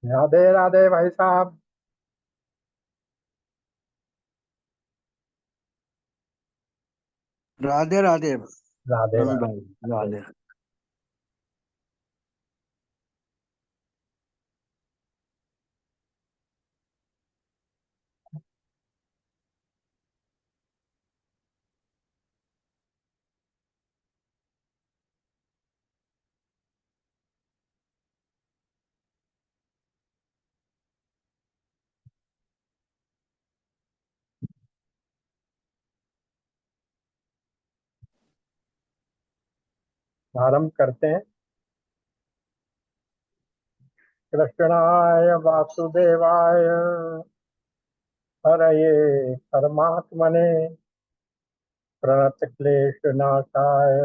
राधे राधे भाई साहब। राधे राधे। राधे रवि भाई। राधे। राधे। आरंभ करते हैं। कृष्णाय वासुदेवाय हरये परमात्मने प्रणतक्लेशनाशाय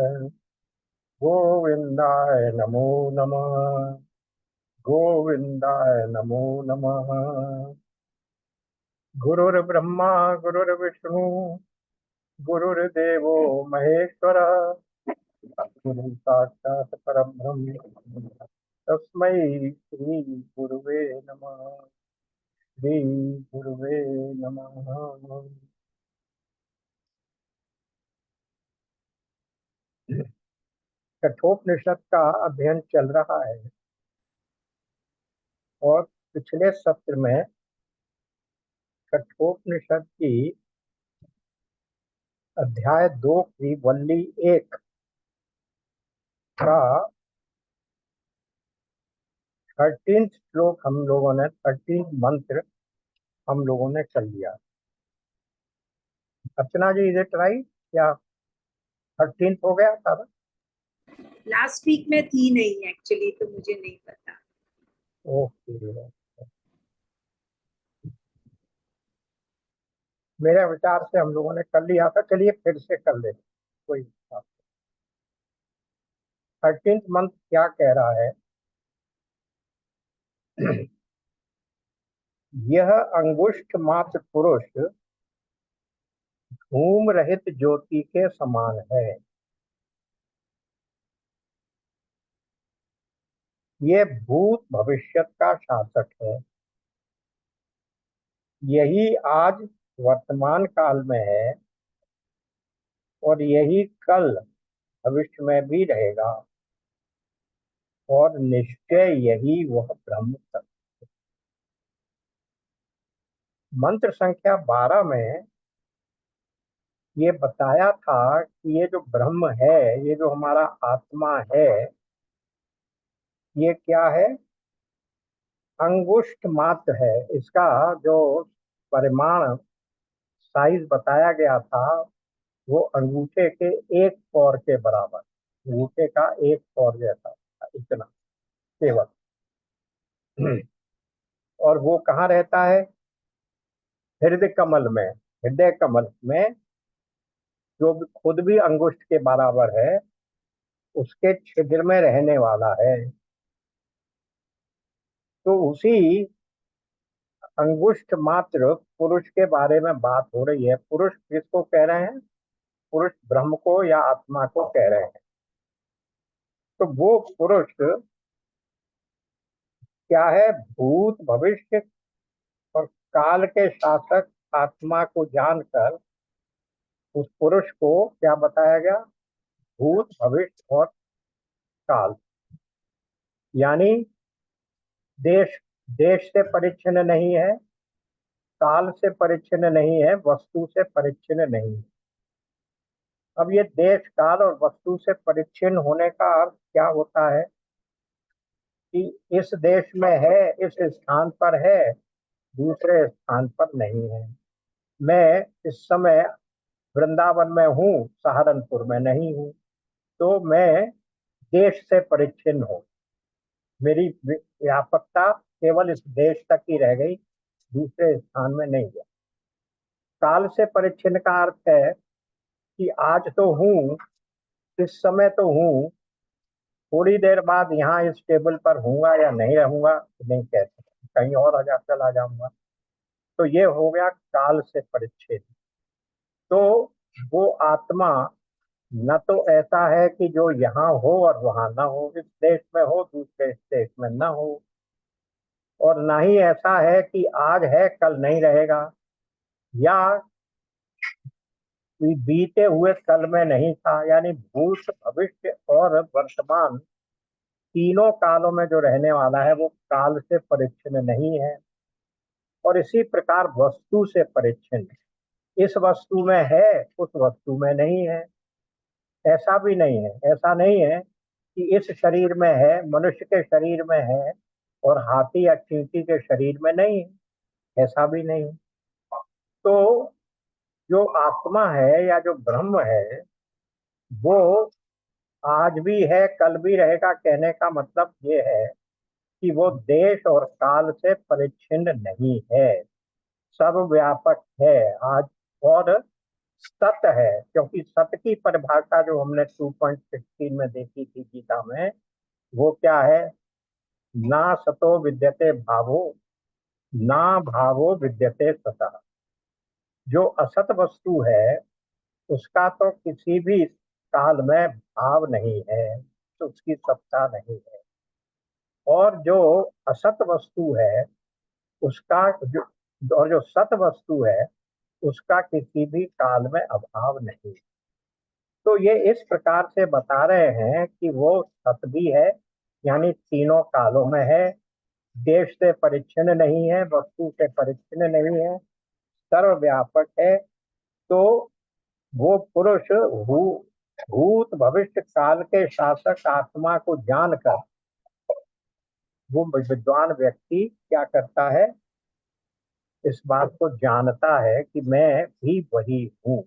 गोविंदाय नमो नमः। गोविंदाय नमो नमः। गुरुर्ब्रह्मा गुरुर्विष्णु गुरुर्देवो महेश्वर गुरु साक्षात् परब्रह्म तस्मै श्री गुरुवे नमः। श्री गुरुवे नमः। कठोपनिषद का अध्ययन चल रहा है और पिछले सत्र में कठोपनिषद की अध्याय 2 की वल्ली 1 का 13 श्लोक हम लोगों ने 13 मंत्र हम लोगों ने कर लिया। अर्चना जी, इज इट राइट? या 13 हो गया था ना? लास्ट वीक में थी नहीं एक्चुअली, तो मुझे नहीं पता। ओके। मेरे विचार से हम लोगों ने कर लिया था, चलिए फिर से कर ले। कोई 13 मंत्र क्या कह रहा है? यह अंगुष्ठ मात्र पुरुष धूम रहित ज्योति के समान है। ये भूत भविष्यत का शासक है। यही आज वर्तमान काल में है और यही कल भविष्य में भी रहेगा और निश्चय यही वह ब्रह्म तत्व। मंत्र संख्या 12 में ये बताया था कि ये जो ब्रह्म है, ये जो हमारा आत्मा है, ये क्या है? अंगुष्ठ मात्र है। इसका जो परिमाण साइज बताया गया था वो अंगूठे के एक पौर के बराबर, अंगूठे का एक पौर जैसा था, इतना केवल। और वो कहाँ रहता है? हृदय कमल में। हृदय कमल में जो खुद भी अंगुष्ठ के बराबर है, उसके छिद्र में रहने वाला है। तो उसी अंगुष्ठ मात्र पुरुष के बारे में बात हो रही है। पुरुष किसको कह रहे हैं? पुरुष ब्रह्म को या आत्मा को कह रहे हैं। तो वो पुरुष क्या है? भूत भविष्य और काल के शासक आत्मा को जानकर उस पुरुष को क्या बताया गया? भूत भविष्य और काल, यानी देश देश से परिच्छिन्न नहीं है, काल से परिच्छिन्न नहीं है, वस्तु से परिच्छिन्न नहीं है। अब ये देश काल और वस्तु से परिच्छिन्न होने का अर्थ क्या होता है? कि इस देश में है, इस स्थान पर है, दूसरे स्थान पर नहीं है। मैं इस समय वृंदावन में हूँ, सहारनपुर में नहीं हूँ। तो मैं देश से परिच्छिन्न हूँ। मेरी व्यापकता केवल इस देश तक ही रह गई, दूसरे स्थान में नहीं है। काल से परिच्छिन्न का अर्थ है कि आज तो हूँ, इस समय तो हूँ, थोड़ी देर बाद यहाँ इस टेबल पर हूँगा या नहीं रहूंगा नहीं कह सकता, कहीं और चला जाऊंगा। तो ये हो गया काल से परिच्छेद। तो वो आत्मा न तो ऐसा है कि जो यहाँ हो और वहां ना हो, इस देश में हो दूसरे इस देश में ना हो, और ना ही ऐसा है कि आज है कल नहीं रहेगा, या बीते हुए कल में नहीं था। यानी भूत, भविष्य और वर्तमान तीनों कालों में जो रहने वाला है वो काल से परिच्छिन्न नहीं है। और इसी प्रकार वस्तु से परिच्छिन्न, इस वस्तु में है उस वस्तु में नहीं है, ऐसा भी नहीं है। ऐसा नहीं है कि इस शरीर में है, मनुष्य के शरीर में है, और हाथी या चींटी के शरीर में नहीं है, ऐसा भी नहीं है। तो जो आत्मा है या जो ब्रह्म है वो आज भी है कल भी रहेगा, कहने का मतलब ये है कि वो देश और काल से परिच्छिन्न नहीं है, सर्वव्यापक है आज। और सत है, क्योंकि सत की परिभाषा जो हमने 2.16 में देखी थी गीता में, वो क्या है? ना सतो विद्यते भावो, ना भावो विद्यते सतः। जो असत वस्तु है उसका तो किसी भी काल में भाव नहीं है, तो उसकी सत्ता नहीं है। और जो असत वस्तु है उसका जो, और जो सत वस्तु है उसका किसी भी काल में अभाव नहीं। तो ये इस प्रकार से बता रहे हैं कि वो सत भी है, यानी तीनों कालों में है, देश से परिच्छिन्न नहीं है, वस्तु से परिच्छिन्न नहीं है, सर्वव्यापक है। तो वो पुरुष भूत भविष्य काल के शासक आत्मा को जानकर वो विद्वान व्यक्ति क्या करता है? इस बात को जानता है कि मैं भी वही हूँ,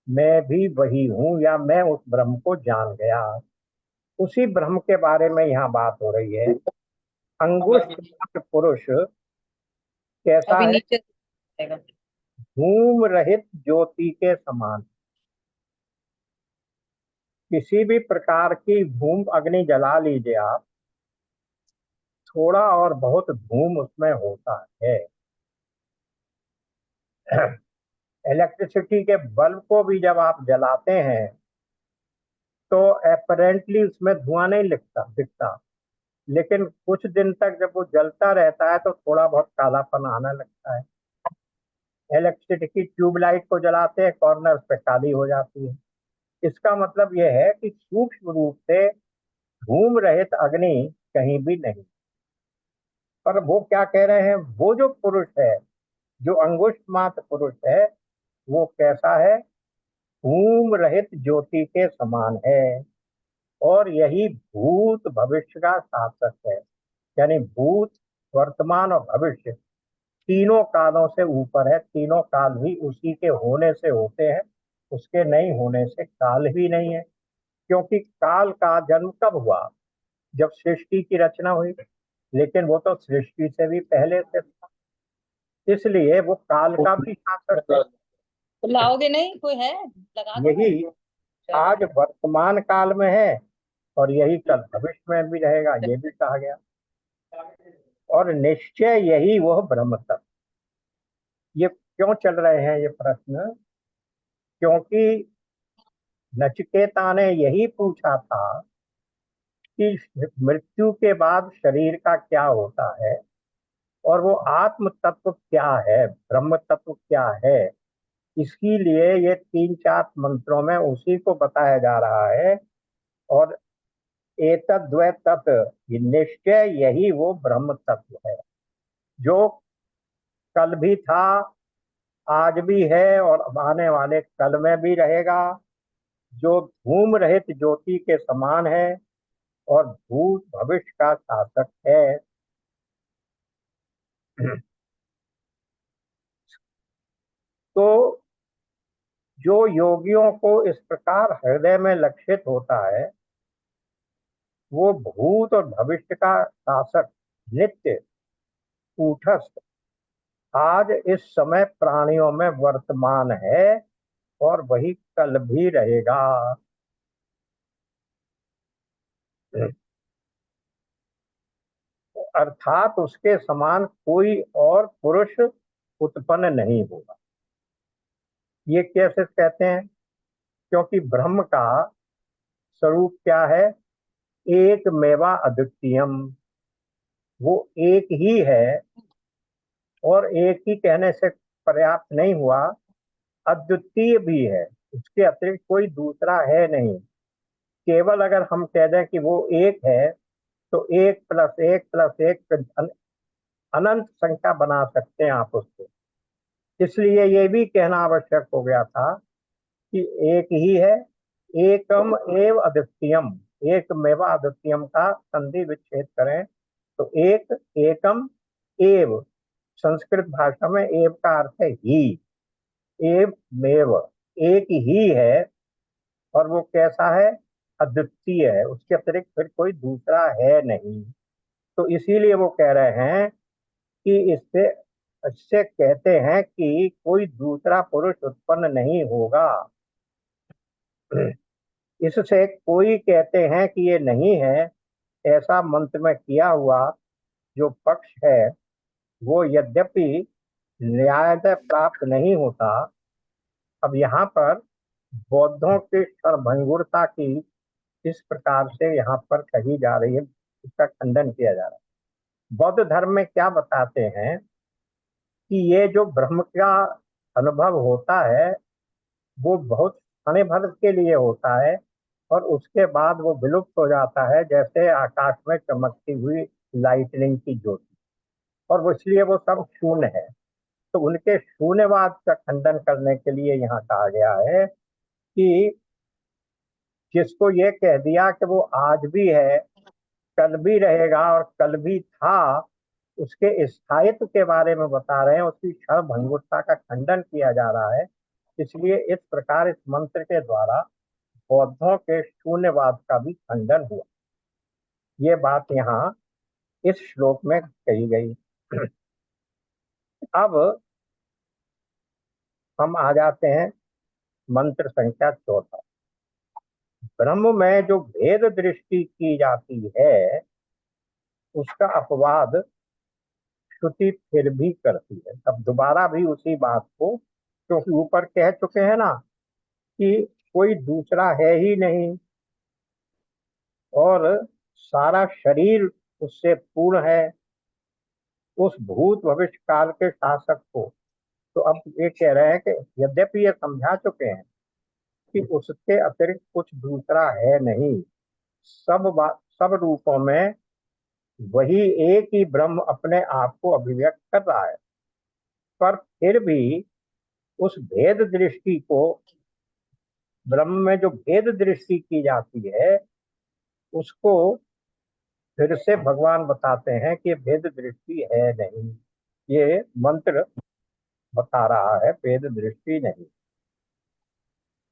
मैं भी वही हूँ, या मैं उस ब्रह्म को जान गया। उसी ब्रह्म के बारे में यहाँ बात हो रही है। अंगुष्ठ मात्र पुरुष कैसा अभी है? नीचे जाएगा। धूम रहित ज्योति के समान। किसी भी प्रकार की धूम अग्नि जला लीजिए आप, थोड़ा और बहुत धूम उसमें होता है। इलेक्ट्रिसिटी के बल्ब को भी जब आप जलाते हैं तो अपेरेंटली उसमें धुआं नहीं दिखता दिखता, लेकिन कुछ दिन तक जब वो जलता रहता है तो थोड़ा बहुत कालापन आने लगता है। इलेक्ट्रिसिटी की ट्यूबलाइट को जलाते हैं, कॉर्नर पे काली हो जाती है। इसका मतलब यह है कि सूक्ष्म रूप से धूम रहित अग्नि कहीं भी नहीं। पर वो क्या कह रहे हैं? वो जो पुरुष है, जो अंगुष्ठ मात्र पुरुष है, वो कैसा है? धूम रहित ज्योति के समान है। और यही भूत भविष्य का शासक है। यानी भूत, वर्तमान और भविष्य तीनों कालों से ऊपर है। तीनों काल भी उसी के होने से होते हैं, उसके नहीं होने से काल ही नहीं है। क्योंकि काल का जन्म कब हुआ? जब सृष्टि की रचना हुई, लेकिन वो तो सृष्टि से भी पहले से था, इसलिए वो काल का भी शासक है। तो लाओगे नहीं, कोई है लगा दो ना। यही चलो। आज वर्तमान काल में है और यही कल भविष्य में भी रहेगा, ये भी कहा गया। और निश्चय यही वह ब्रह्म तत्व। ये क्यों चल रहे हैं ये प्रश्न? क्योंकि नचिकेता ने यही पूछा था कि मृत्यु के बाद शरीर का क्या होता है, और वो आत्म तत्व क्या है, ब्रह्म तत्व क्या है। इसके लिए ये 3-4 मंत्रों में उसी को बताया जा रहा है। और एतद्वै तत्, ये निश्चय यही वो ब्रह्म तत्व है जो कल भी था, आज भी है और अब आने वाले कल में भी रहेगा, जो धूम रहित ज्योति के समान है और भूत भविष्य का शासक है। तो जो योगियों को इस प्रकार हृदय में लक्षित होता है, वो भूत और भविष्य का शासक नित्य कूटस्थ आज इस समय प्राणियों में वर्तमान है और वही कल भी रहेगा। अर्थात उसके समान कोई और पुरुष उत्पन्न नहीं होगा। ये कैसे कहते हैं? क्योंकि ब्रह्म का स्वरूप क्या है? एक मेवा अद्वितीयम। वो एक ही है, और एक ही कहने से पर्याप्त नहीं हुआ, अद्वितीय भी है, उसके अतिरिक्त कोई दूसरा है नहीं। केवल अगर हम कह दें कि वो एक है, तो एक प्लस एक प्लस एक अनंत संख्या बना सकते हैं आप उसको। इसलिए ये भी कहना आवश्यक हो गया था कि एक ही है, एकम एव अद्वितीयम, एकमेव अद्वितीयम का संधि विच्छेद करें तो एक, एकम एव, संस्कृत भाषा में एव का अर्थ है ही, एव मेव, एक ही है, और वो कैसा है, अद्वितीय है, उसके अतिरिक्त फिर कोई दूसरा है नहीं। तो इसीलिए वो कह रहे हैं कि इससे इससे कहते हैं कि कोई दूसरा पुरुष उत्पन्न नहीं होगा। इससे कोई कहते हैं कि ये नहीं है, ऐसा मंत्र में किया हुआ जो पक्ष है, वो यद्यपि न्यायतः प्राप्त नहीं होता। अब यहाँ पर बौद्धों की क्षणभंगुरता की इस प्रकार से यहाँ पर कही जा रही है, इसका खंडन किया जा रहा है। बौद्ध धर्म में क्या बताते हैं कि ये जो ब्रह्म का अनुभव होता है, वो बहुत क्षण भर के लिए होता है, और उसके बाद वो विलुप्त हो जाता है, जैसे आकाश में चमकती हुई लाइटनिंग की ज्योति, और वो इसलिए वो सब शून्य है। तो उनके शून्यवाद का खंडन करने के लिए यहाँ कहा गया है कि जिसको ये कह दिया कि वो आज भी है, कल भी रहेगा और कल भी था, उसके स्थायित्व के बारे में बता रहे हैं, उसकी क्षण भंगुरता का खंडन किया जा रहा है। इसलिए इस प्रकार इस मंत्र के द्वारा बौद्धों के शून्यवाद का भी खंडन हुआ। ये बात यहाँ इस श्लोक में कही गई। अब हम आ जाते हैं मंत्र संख्या 14। ब्रह्म में जो भेद दृष्टि की जाती है, उसका अपवाद श्रुति फिर भी करती है। अब दोबारा भी उसी बात को, क्योंकि ऊपर कह चुके हैं ना कि कोई दूसरा है ही नहीं, और सारा शरीर उससे पूर्ण है, उस भूत भविष्य काल के शासक को। तो अब ये कह रहे हैं कि यद्यपि ये समझा चुके हैं कि उसके अतिरिक्त कुछ दूसरा है नहीं, सब रूपों में वही एक ही ब्रह्म अपने आप को अभिव्यक्त कर रहा है, पर फिर भी उस भेद दृष्टि को, ब्रह्म में जो भेद दृष्टि की जाती है, उसको फिर से भगवान बताते हैं कि भेद दृष्टि है नहीं। ये मंत्र बता रहा है भेद दृष्टि नहीं।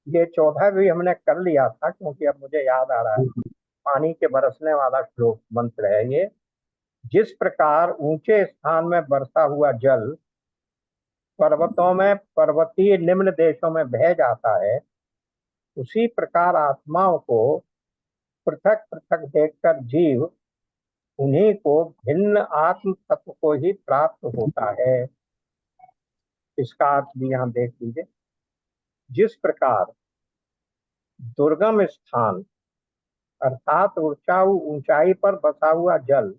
ये 14 भी हमने कर लिया था, क्योंकि अब मुझे याद आ रहा है, पानी के बरसने वाला श्लोक मंत्र है ये। जिस प्रकार ऊंचे स्थान में बरसा हुआ जल पर्वतों में, पर्वतीय निम्न देशों में बह जाता है, उसी प्रकार आत्माओं को पृथक पृथक देखकर जीव उन्हीं को भिन्न आत्म तत्व को ही प्राप्त होता है। इसका अर्थ भी यहाँ देख लीजिए। जिस प्रकार दुर्गम स्थान अर्थात ऊंचाई पर बसा हुआ जल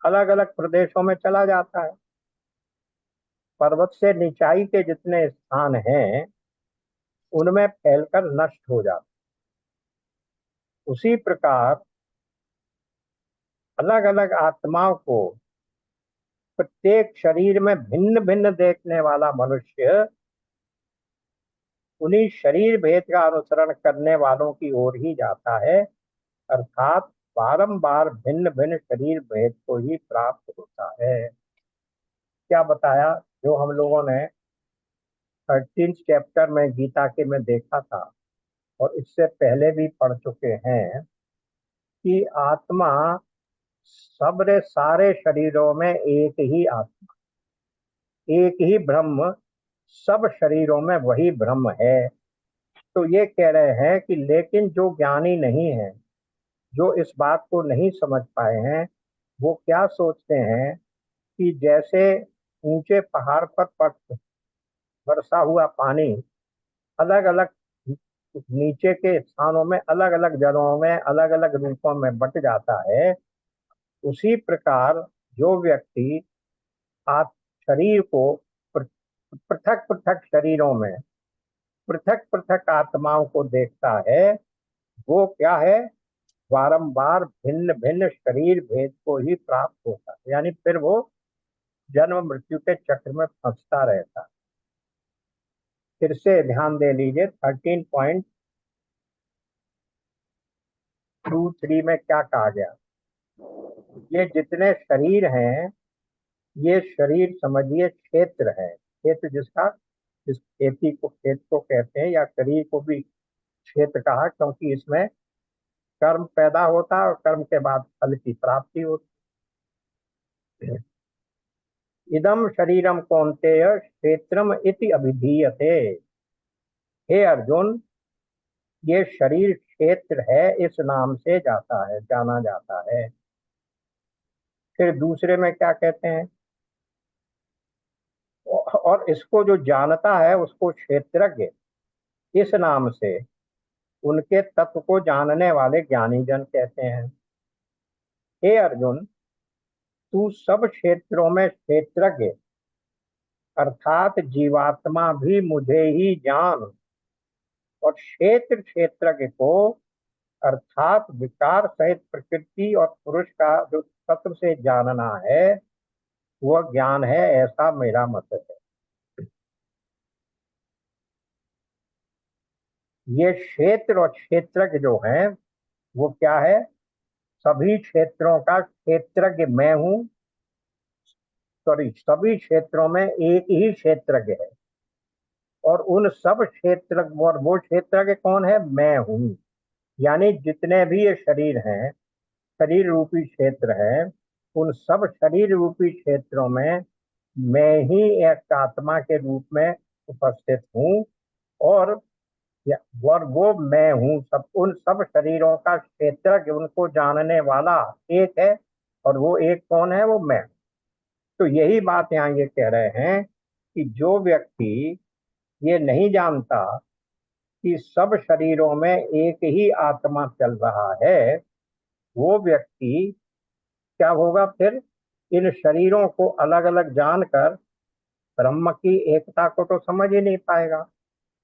अलग अलग प्रदेशों में चला जाता है, पर्वत से निचाई के जितने स्थान हैं उनमें फैलकर नष्ट हो जाता है। उसी प्रकार अलग अलग आत्माओं को प्रत्येक शरीर में भिन्न भिन्न देखने वाला मनुष्य उन्हीं शरीर भेद का अनुसरण करने वालों की ओर ही जाता है, अर्थात बारंबार भिन्न भिन्न शरीर भेद को ही प्राप्त होता है। क्या बताया, जो हम लोगों ने 13 चैप्टर में गीता के में देखा था, और इससे पहले भी पढ़ चुके हैं कि आत्मा सबरे सारे शरीरों में एक ही आत्मा, एक ही ब्रह्म सब शरीरों में वही ब्रह्म है। तो ये कह रहे हैं कि लेकिन जो ज्ञानी नहीं है, जो इस बात को नहीं समझ पाए हैं, वो क्या सोचते हैं कि जैसे ऊंचे पहाड़ पर बरसा हुआ पानी अलग अलग नीचे के स्थानों में अलग अलग जगहों में अलग अलग रूपों में बट जाता है, उसी प्रकार जो व्यक्ति शरीर को पृथक पृथक शरीरों में पृथक पृथक आत्माओं को देखता है, वो क्या है, बारंबार भिन्न भिन्न शरीर भेद को ही प्राप्त होता है, यानी फिर वो जन्म मृत्यु के चक्र में फंसता रहता है। फिर से ध्यान दे लीजिए 13.23 में क्या कहा गया। ये जितने शरीर हैं, ये शरीर समझिए क्षेत्र है। क्षेत्र जिसका, जिस खेत को कहते हैं, या शरीर को भी क्षेत्र कहा, क्योंकि इसमें कर्म पैदा होता है और कर्म के बाद फल की प्राप्ति होती है। इदम शरीरम कौन्तेय क्षेत्रम इति अभिधीयते। हे अर्जुन, ये शरीर क्षेत्र है, इस नाम से जाना जाता है। फिर दूसरे में क्या कहते हैं, और इसको जो जानता है उसको क्षेत्रज्ञ इस नाम से उनके तत्व को जानने वाले ज्ञानी जन कहते हैं। हे अर्जुन, तू सब क्षेत्रों में क्षेत्रज्ञ अर्थात जीवात्मा भी मुझे ही जान, और क्षेत्र क्षेत्रज्ञ को अर्थात विकार सहित प्रकृति और पुरुष का जो तत्व से जानना है वह ज्ञान है, ऐसा मेरा मत है। ये क्षेत्र और क्षेत्रज्ञ जो है वो क्या है, सभी क्षेत्रों का क्षेत्रज्ञ मैं हूं। सॉरी, सभी क्षेत्रों में एक ही क्षेत्रज्ञ है, और उन सब क्षेत्र, और वो क्षेत्रज्ञ कौन है, मैं हूं। यानी जितने भी ये शरीर हैं, शरीर रूपी क्षेत्र है, उन सब शरीर रूपी क्षेत्रों में मैं ही एक आत्मा के रूप में उपस्थित हूँ, और और वो मैं हूँ। सब उन सब शरीरों का क्षेत्रज्ञ, उनको जानने वाला एक है, और वो एक कौन है, वो मैं। तो यही बात यहाँ ये कह रहे हैं कि जो व्यक्ति ये नहीं जानता कि सब शरीरों में एक ही आत्मा चल रहा है, वो व्यक्ति क्या होगा, फिर इन शरीरों को अलग अलग जानकर ब्रह्म की एकता को तो समझ ही नहीं पाएगा।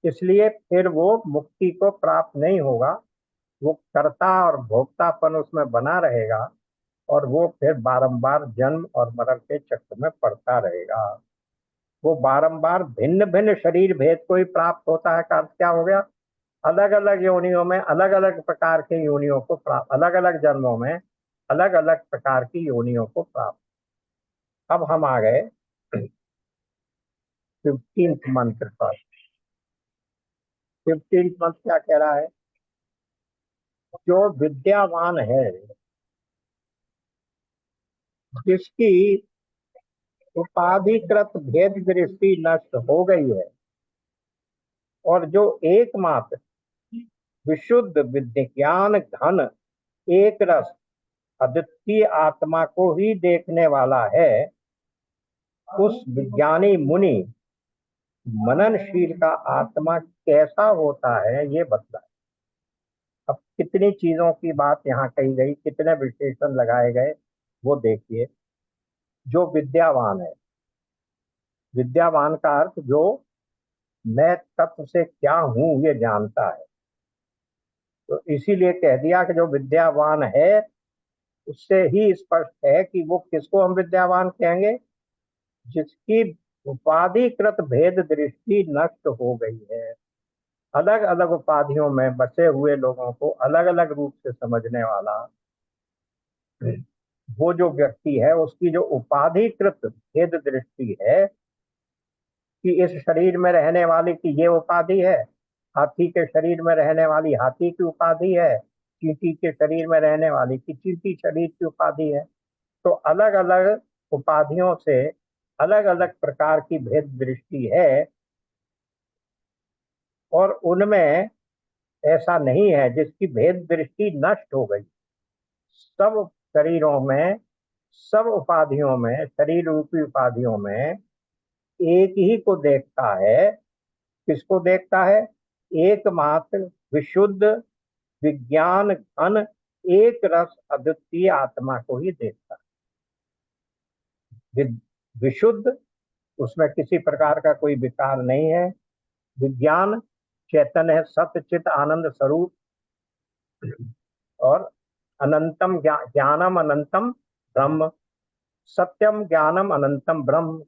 इसलिए फिर वो मुक्ति को प्राप्त नहीं होगा, वो कर्ता और भोक्तापन उसमें बना रहेगा, और वो फिर बारंबार जन्म और मरण के चक्र में पड़ता रहेगा। वो बारंबार भिन्न भिन्न शरीर भेद को ही प्राप्त होता है। का अर्थ क्या हो गया, अलग अलग योनियों में अलग अलग प्रकार के योनियों को प्राप्त, अलग अलग जन्मों में अलग अलग प्रकार की योनियों को प्राप्त। अब हम आ गए 15th मंत्र पर। 15th मंत्र क्या कह रहा है, जो विद्यावान है, जिसकी उपाधिकृत भेद दृष्टि नष्ट हो गई है, और जो एकमात्र विशुद्ध विज्ञान घन एक रस अद्वितीय आत्मा को ही देखने वाला है, उस विज्ञानी मुनि मननशील का आत्मा कैसा होता है ये बतलाए। अब कितनी चीजों की बात यहाँ कही गई, कितने विशेषण लगाए गए, वो देखिए। जो विद्यावान है, विद्यावान का अर्थ जो मैं तत्व से क्या हूं ये जानता है। तो इसीलिए कह दिया कि जो विद्यावान है, उससे ही स्पष्ट है कि वो किसको हम विद्यावान कहेंगे, जिसकी उपाधिकृत भेद दृष्टि नष्ट हो गई है। अलग अलग उपाधियों में बसे हुए लोगों को अलग अलग रूप से समझने वाला वो जो व्यक्ति है, उसकी जो उपाधिकृत भेद दृष्टि है कि इस शरीर में रहने वाली की ये उपाधि है, हाथी के शरीर में रहने वाली हाथी की उपाधि है, चींटी के शरीर में रहने वाली की चींटी शरीर की उपाधि है। तो अलग अलग उपाधियों से अलग अलग प्रकार की भेद दृष्टि है, और उनमें ऐसा नहीं है जिसकी भेद दृष्टि नष्ट हो गई। सब शरीरों में, सब उपाधियों में, शरीर रूपी उपाधियों में एक ही को देखता है। किसको देखता है, एकमात्र विशुद्ध विज्ञान घन एक रस अद्वितीय आत्मा को ही देखता है। विशुद्ध, उसमें किसी प्रकार का कोई विकार नहीं है। विज्ञान, चैतन्य है, सत्य चित आनंद स्वरूप। और अनंतम ज्ञानम अनंतम ब्रह्म, सत्यम ज्ञानम अनंतम ब्रह्म।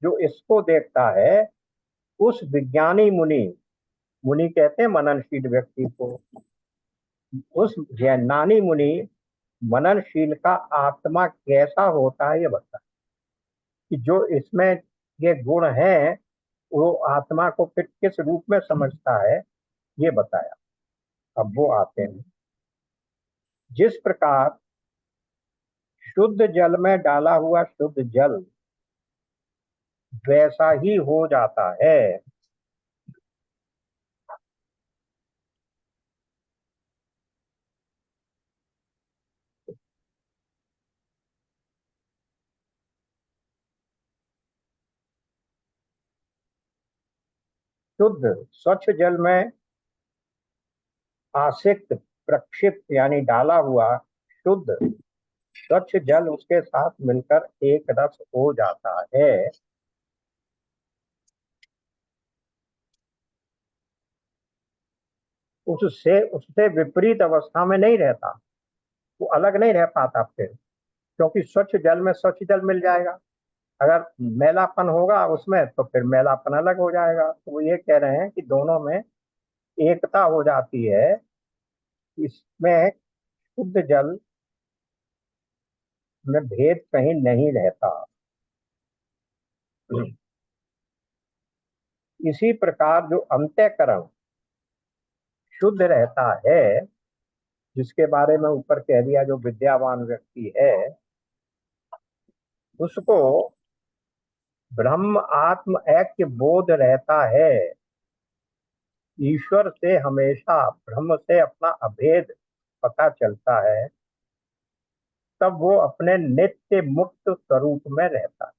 जो इसको देखता है उस विज्ञानी मुनि, मुनि कहते हैं मननशील व्यक्ति को, उस ज्ञानी मुनि मननशील का आत्मा कैसा होता है ये बताता है। कि जो इसमें ये गुण है वो आत्मा को फिर किस रूप में समझता है ये बताया। अब वो आते हैं। जिस प्रकार शुद्ध जल में डाला हुआ शुद्ध जल वैसा ही हो जाता है, शुद्ध स्वच्छ जल में आसिक्त प्रक्षिप्त यानी डाला हुआ शुद्ध स्वच्छ जल उसके साथ मिलकर एक रस हो जाता है। उससे उससे विपरीत अवस्था में नहीं रहता, वो अलग नहीं रह पाता फिर, क्योंकि स्वच्छ जल में स्वच्छ जल मिल जाएगा। अगर मैलापन होगा उसमें तो फिर मैलापन अलग हो जाएगा। तो वो ये कह रहे हैं कि दोनों में एकता हो जाती है। इसमें शुद्ध जल में भेद कहीं नहीं रहता। इसी प्रकार जो अंतःकरण शुद्ध रहता है, जिसके बारे में ऊपर कह दिया, जो विद्यावान व्यक्ति है उसको ब्रह्म आत्म ऐक्य बोध रहता है। ईश्वर से हमेशा ब्रह्म से अपना अभेद पता चलता है। तब वो अपने नित्य मुक्त स्वरूप में रहता है।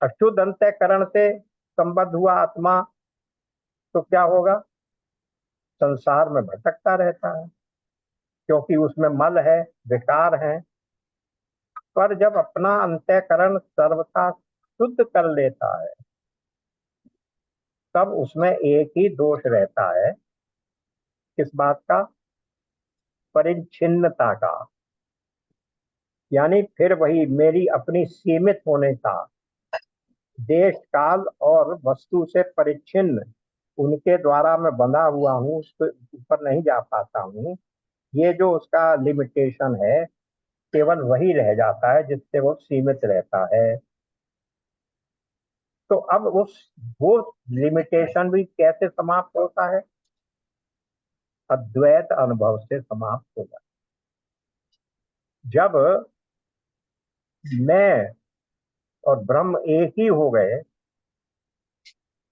अशुद्ध अंतःकरण से संबद्ध हुआ आत्मा तो क्या होगा, संसार में भटकता रहता है, क्योंकि उसमें मल है, विकार है। पर जब अपना अंतःकरण सर्वथा शुद्ध कर लेता है तब उसमें एक ही दोष रहता है। किस बात का, परिच्छिन्नता का। यानी फिर वही मेरी अपनी सीमित होने का, देश काल और वस्तु से परिच्छिन्न, उनके द्वारा मैं बंधा हुआ हूँ, उसके ऊपर नहीं जा पाता हूँ। ये जो उसका लिमिटेशन है केवल वही रह जाता है जिससे वो सीमित रहता है। तो अब उस वो लिमिटेशन भी कैसे समाप्त होता है, अद्वैत अनुभव से समाप्त हो जाता है। जब मैं और ब्रह्म एक ही हो गए,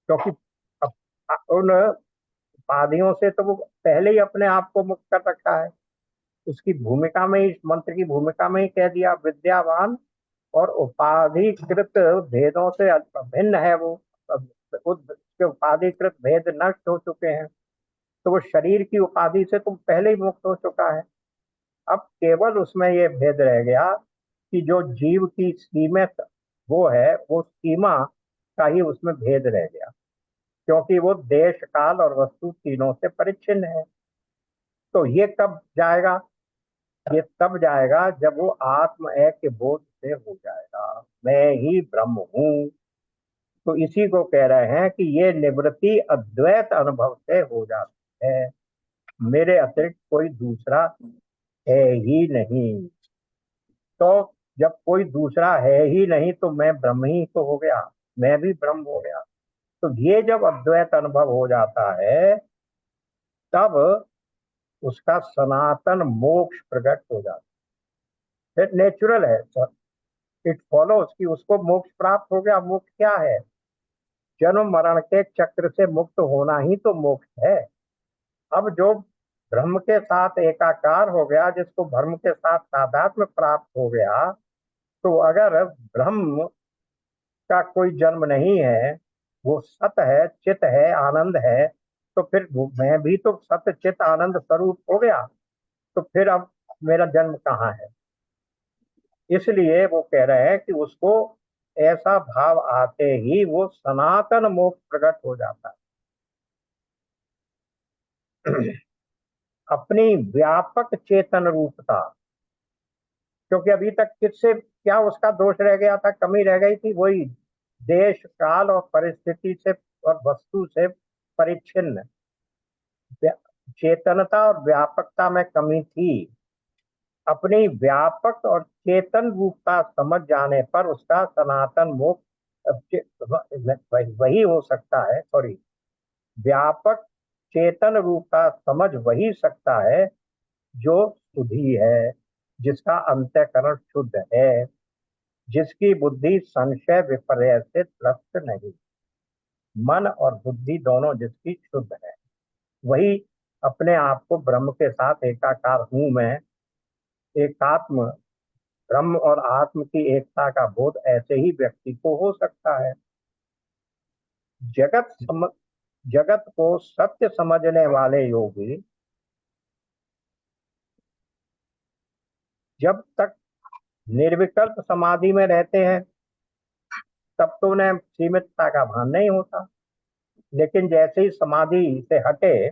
क्योंकि अब उन उपाधियों से तो वो पहले ही अपने आप को मुक्त कर रखा है। उसकी भूमिका में ही, इस मंत्र की भूमिका में ही कह दिया, विद्यावान और उपाधिकृत भेदों से भिन्न है वो। उसके उपाधिकृत भेद नष्ट हो चुके हैं, तो वो शरीर की उपाधि से तुम पहले ही मुक्त हो चुका है। अब केवल उसमें ये भेद रह गया कि जो जीव की सीमित वो है, वो सीमा का ही उसमें भेद रह गया, क्योंकि वो देश काल और वस्तु तीनों से परिच्छिन्न है। तो ये कब जाएगा, ये तब जाएगा जब वो आत्म ऐक्य बोध से हो जाएगा, मैं ही ब्रह्म हूँ। तो इसी को कह रहे हैं कि ये निवृत्ति अद्वैत अनुभव से हो जाती है, मेरे अतिरिक्त कोई दूसरा है ही नहीं। तो जब कोई दूसरा है ही नहीं तो मैं ब्रह्म ही तो हो गया, मैं भी ब्रह्म हो गया। तो ये जब अद्वैत अनुभव हो जाता है तब उसका सनातन मोक्ष प्रकट हो जाता है। नेचुरल है, इट फॉलोज कि उसको मोक्ष प्राप्त हो गया। मोक्ष क्या है, जन्म मरण के चक्र से मुक्त होना ही तो मोक्ष है। अब जो ब्रह्म के साथ एकाकार हो गया, जिसको ब्रह्म के साथ तादात्म्य प्राप्त हो गया, तो अगर ब्रह्म का कोई जन्म नहीं है, वो सत है, चित है, आनंद है, तो फिर मैं भी तो सत्य चित आनंद स्वरूप हो गया, तो फिर अब मेरा जन्म कहाँ है? इसलिए वो कह रहे हैं कि उसको ऐसा भाव आते ही वो सनातन मोक्ष प्रकट हो जाता है। अपनी व्यापक चेतन रूपता, क्योंकि अभी तक किससे क्या उसका दोष रह गया था, कमी रह गई थी, वही देश काल और परिस्थिति से और वस्तु से परिच्छिन्न चेतनता और व्यापकता में कमी थी। अपनी व्यापक और चेतन रूपता समझ जाने पर उसका सनातन मोक्ष वही हो सकता है। सॉरी, व्यापक चेतन रूपता समझ वही सकता है जो शुद्धि है, जिसका अंतःकरण शुद्ध है, जिसकी बुद्धि संशय विपर्य से त्रस्त नहीं, मन और बुद्धि दोनों जिसकी शुद्ध है, वही अपने आप को ब्रह्म के साथ एकाकार हूं मैं, एकात्म ब्रह्म और आत्म की एकता का बोध ऐसे ही व्यक्ति को हो सकता है। जगत जगत को सत्य समझने वाले योगी जब तक निर्विकल्प समाधि में रहते हैं तब तो उन्हें सीमितता का भान नहीं होता, लेकिन जैसे ही समाधि से हटे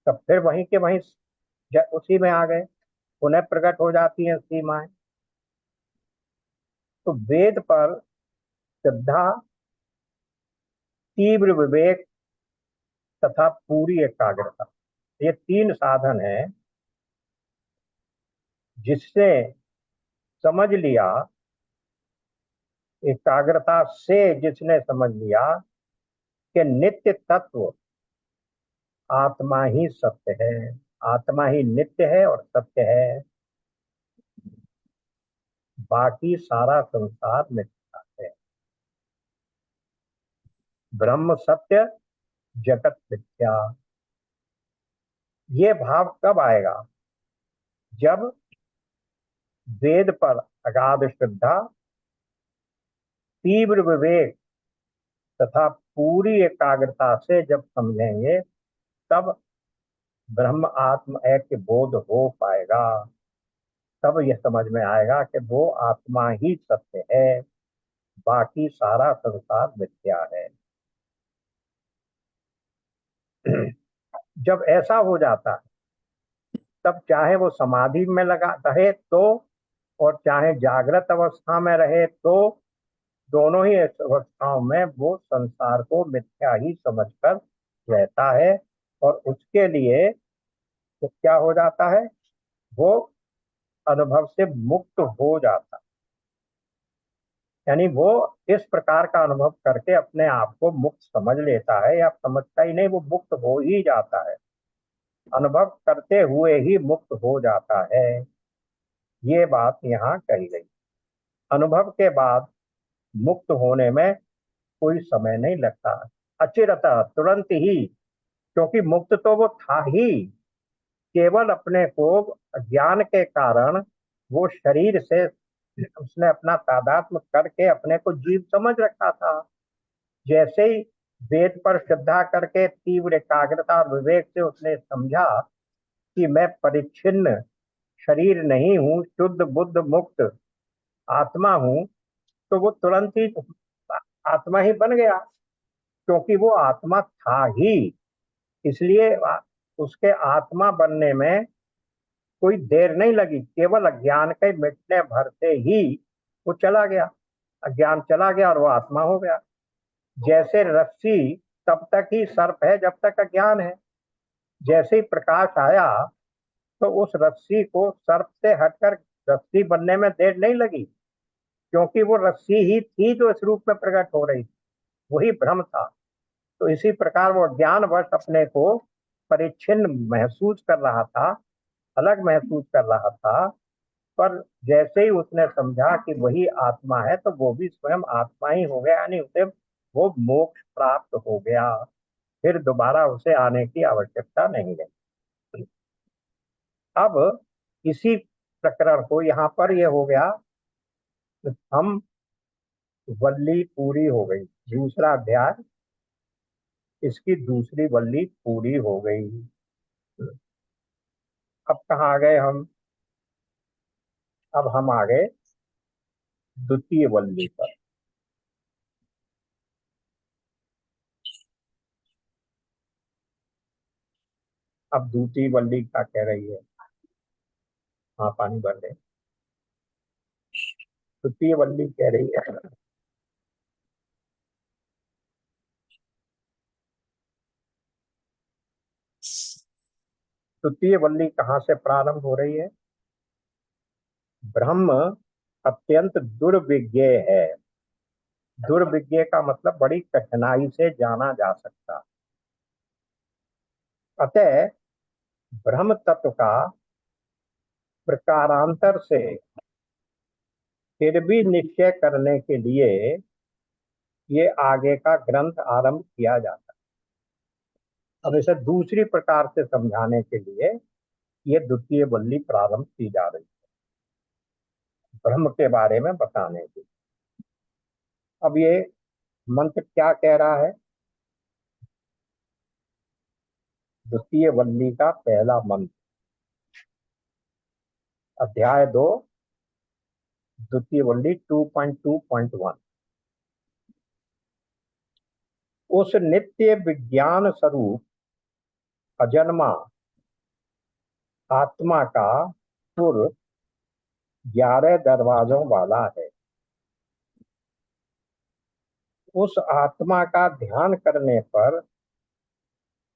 तब फिर वहीं के वहीं उसी में आ गए, उन्हें प्रकट हो जाती हैं सीमाएं। तो वेद पर श्रद्धा, तीव्र विवेक तथा पूरी एकाग्रता, ये तीन साधन हैं जिससे समझ लिया, एकाग्रता से जिसने समझ लिया कि नित्य तत्व आत्मा ही सत्य है, आत्मा ही नित्य है और सत्य है, बाकी सारा संसार मिथ्या है। ब्रह्म सत्य, जगत मिथ्या। ये भाव कब आएगा? जब वेद पर अगाध श्रद्धा, तीव्र विवेक तथा पूरी एकाग्रता से जब समझेंगे तब ब्रह्म आत्म ऐक्य बोध हो पाएगा। तब यह समझ में आएगा कि वो आत्मा ही सत्य है, बाकी सारा संसार मिथ्या है। जब ऐसा हो जाता है तब चाहे वो समाधि में लगा रहे तो और चाहे जागृत अवस्था में रहे तो, दोनों ही अवस्थाओं में वो संसार को मिथ्या ही समझकर रहता है, और उसके लिए तो क्या हो जाता है, वो अनुभव से मुक्त हो जाता है। यानी वो इस प्रकार का अनुभव करके अपने आप को मुक्त समझ लेता है, या समझता ही नहीं, वो मुक्त हो ही जाता है, अनुभव करते हुए ही मुक्त हो जाता है। ये बात यहाँ कही गई। अनुभव के बाद मुक्त होने में कोई समय नहीं लगता, अचिरता तुरंत ही, क्योंकि मुक्त तो वो था ही, केवल अपने को ज्ञान के कारण वो शरीर से उसने अपना तादात्म्य करके अपने को जीव समझ रखा था। जैसे ही वेद पर श्रद्धा करके तीव्र एकाग्रता और विवेक से उसने समझा कि मैं परिच्छिन्न शरीर नहीं हूँ, शुद्ध बुद्ध मुक्त आत्मा हूँ, तो वो तुरंत ही आत्मा ही बन गया, क्योंकि वो आत्मा था ही। इसलिए उसके आत्मा बनने में कोई देर नहीं लगी, केवल अज्ञान के मिटने भर से ही वो चला गया, अज्ञान चला गया और वो आत्मा हो गया। जैसे रस्सी तब तक ही सर्प है जब तक अज्ञान है, जैसे ही प्रकाश आया तो उस रस्सी को सर्प से हटकर रस्सी बनने में देर नहीं लगी, क्योंकि वो रस्सी ही थी जो इस रूप में प्रकट हो रही थी, वही भ्रम था। तो इसी प्रकार वो ज्ञानवश अपने को परिच्छिन्न महसूस कर रहा था, अलग महसूस कर रहा था, पर जैसे ही उसने समझा कि वही आत्मा है तो वो भी स्वयं आत्मा ही हो गया, यानी उसे वो मोक्ष प्राप्त हो गया, फिर दोबारा उसे आने की आवश्यकता नहीं रही। अब इसी प्रकरण को यहाँ पर ये हो गया, हम वल्ली पूरी हो गई, दूसरा अध्याय इसकी दूसरी वल्ली पूरी हो गई। अब कहाँ आ गए हम? अब हम आ गए द्वितीय वल्ली पर। अब दूसरी वल्ली क्या कह रही है? हाँ, पानी भर ले। द्वितीय वल्ली कह रही है, द्वितीय वल्ली कहाँ से प्रारंभ हो रही है? ब्रह्म अत्यंत दुर्विज्ञ है। दुर्विज्ञ का मतलब बड़ी कठिनाई से जाना जा सकता। अतः ब्रह्म तत्व का प्रकारांतर से फिर भी निश्चय करने के लिए ये आगे का ग्रंथ आरंभ किया जाता है। अब इसे दूसरी प्रकार से समझाने के लिए ये द्वितीय वल्ली प्रारंभ की जा रही है, ब्रह्म के बारे में बताने की। अब ये मंत्र क्या कह रहा है? द्वितीय वल्ली का पहला मंत्र, अध्याय 2, द्वितीय वल्ली 2.2.1। उस नित्य विज्ञान स्वरूप अजन्मा आत्मा का सुर 11 दरवाजों वाला है। उस आत्मा का ध्यान करने पर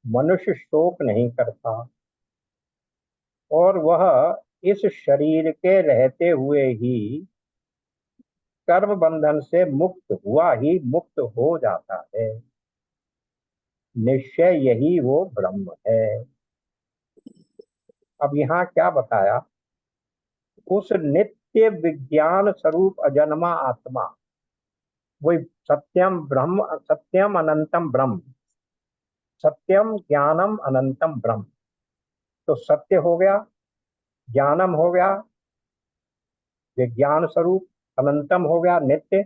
मनुष्य शोक नहीं करता और वह इस शरीर के रहते हुए ही कर्म बंधन से मुक्त हुआ ही मुक्त हो जाता है। निश्चय यही वो ब्रह्म है। अब यहाँ क्या बताया? उस नित्य विज्ञान स्वरूप अजन्मा आत्मा, वही सत्यम ब्रह्म, सत्यम अनंतम ब्रह्म, सत्यम ज्ञानम अनंतम ब्रह्म। तो सत्य हो गया, ज्ञानम हो गया विज्ञान स्वरूप, अनंतम हो गया नित्य।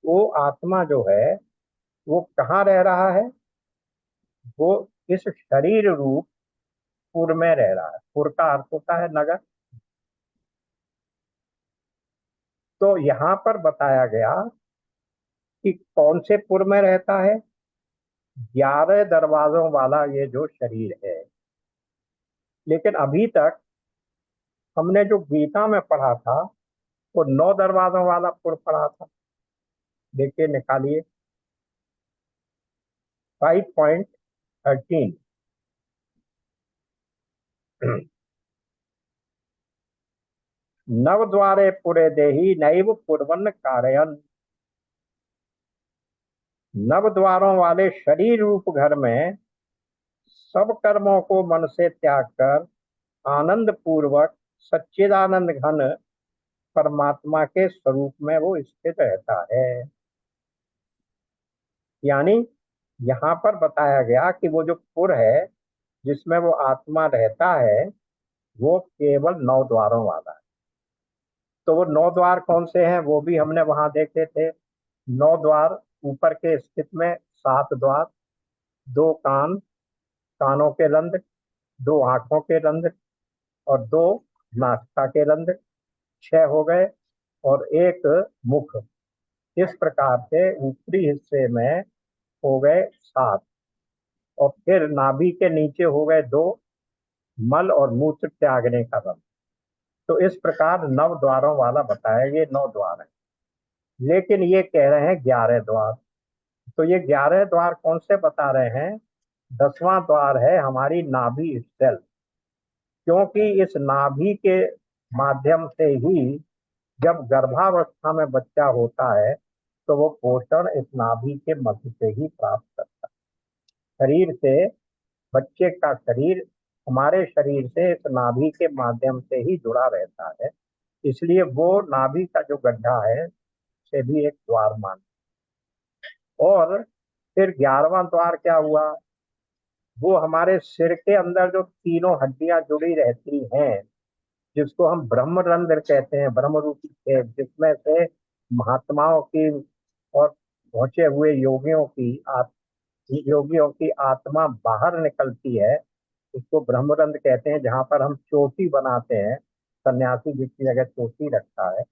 वो आत्मा जो है वो कहाँ रह रहा है? वो इस शरीर रूप पुर में रह रहा है। पुर का अर्थ होता है नगर। तो यहाँ पर बताया गया कि कौन से पुर में रहता है? 11 दरवाजों वाला ये जो शरीर है। लेकिन अभी तक हमने जो गीता में पढ़ा था वो 9 दरवाजों वाला पुर पढ़ा था। देखिए, निकालिए 5.13। नव द्वारे पुरे देही नैव पुरवन कारयन। नव द्वारों वाले शरीर रूप घर में सब कर्मों को मन से त्याग कर आनंद पूर्वक सच्चिदानंद घन परमात्मा के स्वरूप में वो स्थित रहता है। यानी यहाँ पर बताया गया कि वो जो पुर है जिसमें वो आत्मा रहता है वो केवल 9 द्वारों वाला है। तो वो 9 द्वार कौन से हैं वो भी हमने वहां देखे थे। 9 द्वार ऊपर के स्थित में, 7 द्वार, 2 कान, कानों के रंध्र, 2 आंखों के रंध्र और 2 नासिका के रंध्र, 6 हो गए, और 1 मुख। इस प्रकार से ऊपरी हिस्से में हो गए 7। और फिर नाभि के नीचे हो गए 2, मल और मूत्र त्यागने का रंध्र। तो इस प्रकार 9 द्वारों वाला बताया, ये 9 द्वार है। लेकिन ये कह रहे हैं 11 द्वार। तो ये 11 द्वार कौन से बता रहे हैं? 10वां द्वार है हमारी नाभि सेल। क्योंकि इस नाभि के माध्यम से ही जब गर्भावस्था में बच्चा होता है तो वो पोषण इस नाभि के मध्य से ही प्राप्त करता है। शरीर से, बच्चे का शरीर हमारे शरीर से इस नाभि के माध्यम से ही जुड़ा रहता है। इसलिए वो नाभि का जो गड्ढा है से भी एक द्वार मान। और फिर 11वां द्वार क्या हुआ? वो हमारे सिर के अंदर जो तीनों हड्डियां जुड़ी रहती हैं जिसको हम ब्रह्म रंध्र कहते हैं, ब्रह्म रूपी खेत, जिसमें से महात्माओं की और पहुंचे हुए योगियों की योगियों की आत्मा बाहर निकलती है, उसको ब्रह्मरंध्र कहते हैं, जहाँ पर हम चोटी बनाते हैं, सन्यासी जिसकी जगह चोटी रखता है,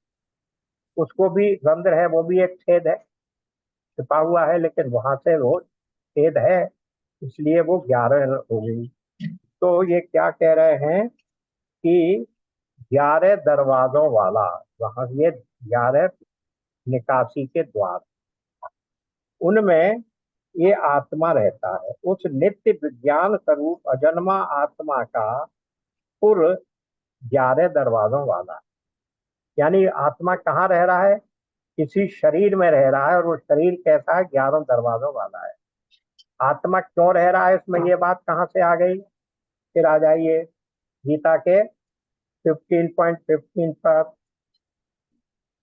उसको भी रंध्र है, वो भी एक छेद है, छिपा हुआ है, लेकिन वहां से वो छेद है, इसलिए वो 11 हो गई। तो ये क्या कह रहे हैं कि 11 दरवाजों वाला, वहां ये 11 निकासी के द्वार, उनमें ये आत्मा रहता है। उस नित्य विज्ञान स्वरूप अजन्मा आत्मा का पुर 11 दरवाजों वाला है। यानी आत्मा कहाँ रह रहा है? किसी शरीर में रह रहा है, और वो शरीर कैसा है? 11 दरवाजों वाला है। आत्मा क्यों रह रहा है इसमें, ये बात कहाँ से आ गई? फिर आ जाइए गीता के 15.15 पर,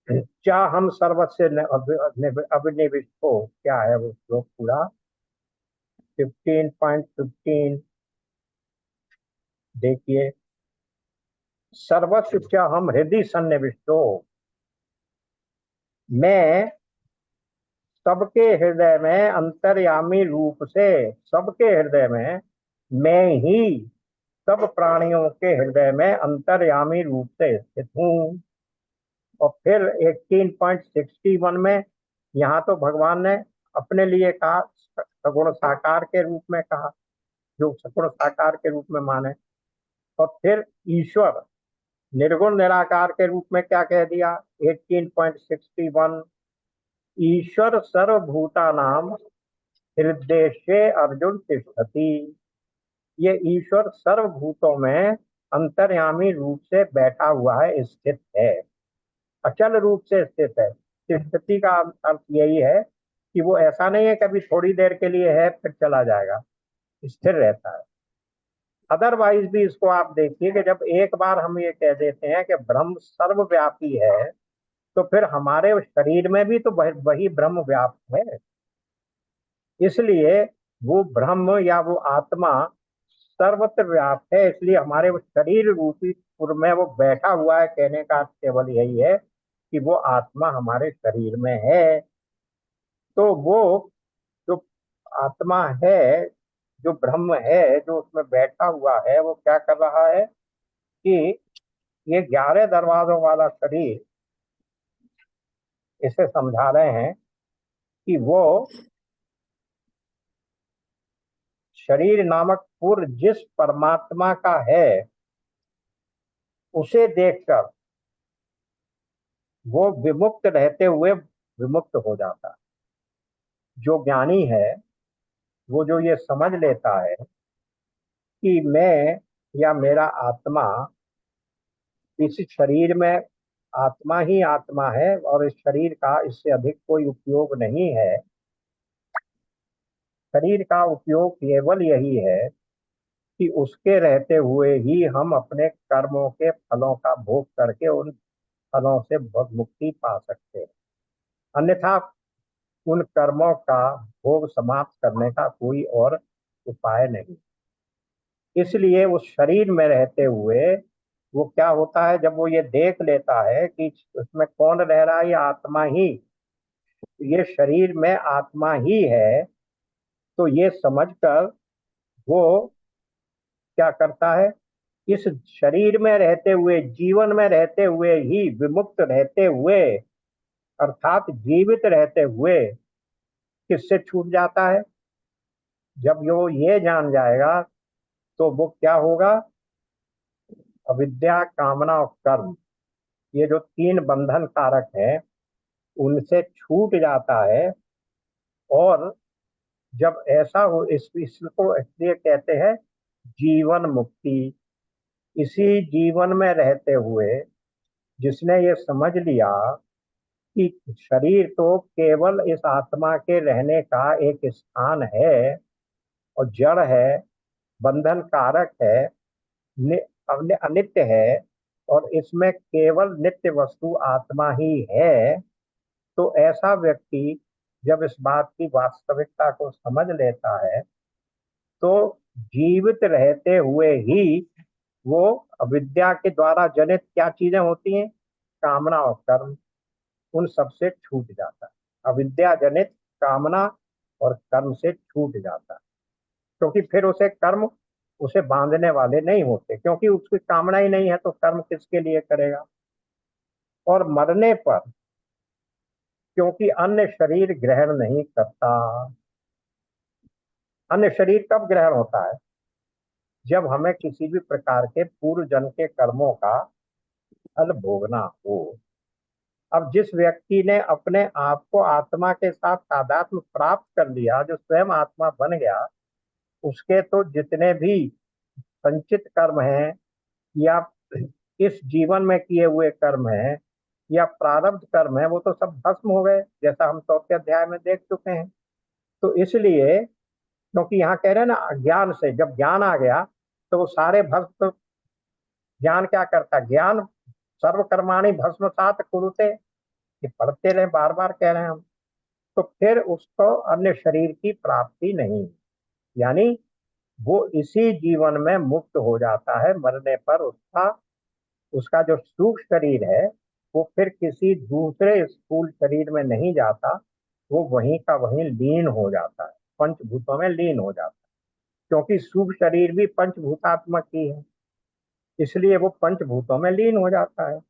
क्या हम सर्वस्व अभिनिविष्टो, क्या है वो श्लोक पूरा? 15.15 देखिए, सर्वस्व क्या हम हृदय सन्निविष्टो, मैं सबके हृदय में अंतर्यामी रूप से, सबके हृदय में, मैं ही सब प्राणियों के हृदय में अंतर्यामी रूप से स्थित हूँ। और फिर 18.61 में, यहाँ तो भगवान ने अपने लिए कहा, सगुण साकार के रूप में कहा, जो सगुण साकार के रूप में माने। और फिर ईश्वर निर्गुण निराकार के रूप में क्या कह दिया? 18.61, ईश्वर सर्वभूता नाम हृदय से अर्जुन तिष्ठति, ये ईश्वर सर्वभूतों में अंतर्यामी रूप से बैठा हुआ है, स्थित है, अचल रूप से स्थित है। तिष्ठति का अर्थ यही है कि वो ऐसा नहीं है कभी थोड़ी देर के लिए है फिर चला जाएगा, स्थिर रहता है। अदरवाइज भी इसको आप देखिए कि जब एक बार हम ये कह देते हैं कि ब्रह्म सर्वव्यापी है, तो फिर हमारे शरीर में भी तो वही ब्रह्म व्याप्त है। इसलिए वो ब्रह्म या वो आत्मा सर्वत्र व्याप्त है, इसलिए हमारे वो शरीर रूपी पुर में वो बैठा हुआ है। कहने का अर्थ केवल यही है कि वो आत्मा हमारे शरीर में है। तो वो जो आत्मा है, जो ब्रह्म है, जो उसमें बैठा हुआ है, वो क्या कर रहा है कि ये 11 दरवाजों वाला शरीर, इसे समझा रहे हैं कि वो शरीर नामक पुर जिस परमात्मा का है, उसे देखकर वो विमुक्त रहते हुए विमुक्त हो जाता है। जो ज्ञानी है, वो जो ये समझ लेता है कि मैं या मेरा आत्मा इस शरीर में, आत्मा ही आत्मा है और इस शरीर का इससे अधिक कोई उपयोग नहीं है, शरीर का उपयोग केवल यही है कि उसके रहते हुए ही हम अपने कर्मों के फलों का भोग करके उन फलों से मुक्ति पा सकते हैं। अन्यथा उन कर्मों का भोग समाप्त करने का कोई और उपाय नहीं। इसलिए उस शरीर में रहते हुए वो क्या होता है, जब वो ये देख लेता है कि उसमें कौन रह रहा है, ये आत्मा ही, ये शरीर में आत्मा ही है, तो ये समझकर वो क्या करता है, इस शरीर में रहते हुए, जीवन में रहते हुए ही, विमुक्त रहते हुए, अर्थात जीवित रहते हुए किससे छूट जाता है? जब वो ये जान जाएगा तो वो क्या होगा, अविद्या, कामना और कर्म, ये जो 3 बंधन कारक है, उनसे छूट जाता है। और जब ऐसा हो, इसको इसलिए कहते हैं जीवन मुक्ति। इसी जीवन में रहते हुए जिसने ये समझ लिया कि शरीर तो केवल इस आत्मा के रहने का एक स्थान है और जड़ है, बंधन कारक है, अनित्य है, और इसमें केवल नित्य वस्तु आत्मा ही है, तो ऐसा व्यक्ति जब इस बात की वास्तविकता को समझ लेता है, तो जीवित रहते हुए ही वो अविद्या के द्वारा जनित क्या चीजें होती हैं, कामना और कर्म, उन सब से छूट जाता है। अविद्या जनित कामना और कर्म से छूट जाता है, क्योंकि फिर उसे कर्म उसे बांधने वाले नहीं होते, क्योंकि उसकी कामना ही नहीं है तो कर्म किसके लिए करेगा। और मरने पर क्योंकि अन्य शरीर ग्रहण नहीं करता। अन्य शरीर कब ग्रहण होता है? जब हमें किसी भी प्रकार के पूर्व जन्म के कर्मों का फल भोगना हो। अब जिस व्यक्ति ने अपने आप को आत्मा के साथ तादात्म्य प्राप्त कर लिया, जो स्वयं आत्मा बन गया, उसके तो जितने भी संचित कर्म हैं या इस जीवन में किए हुए कर्म हैं या प्रारब्ध कर्म है, वो तो सब भस्म हो गए, जैसा हम 4थे अध्याय में देख चुके हैं। तो इसलिए, क्योंकि यहाँ कह रहे हैं ना, ज्ञान से जब ज्ञान आ गया तो वो सारे भस्म। ज्ञान क्या करता? ज्ञान सर्वकर्माणि भस्मसात कुरुते, ये पढ़ते रहे, बार बार कह रहे हैं हम। तो फिर उसको अन्य शरीर की प्राप्ति नहीं, यानी वो इसी जीवन में मुक्त हो जाता है। मरने पर उसका उसका जो सूक्ष्म शरीर है वो फिर किसी दूसरे स्थूल शरीर में नहीं जाता, वो वहीं का वहीं लीन हो जाता है, पंचभूतों में लीन हो जाता है। क्योंकि सूक्ष्म शरीर भी पंचभूतात्मक ही है, इसलिए वो पंचभूतों में लीन हो जाता है,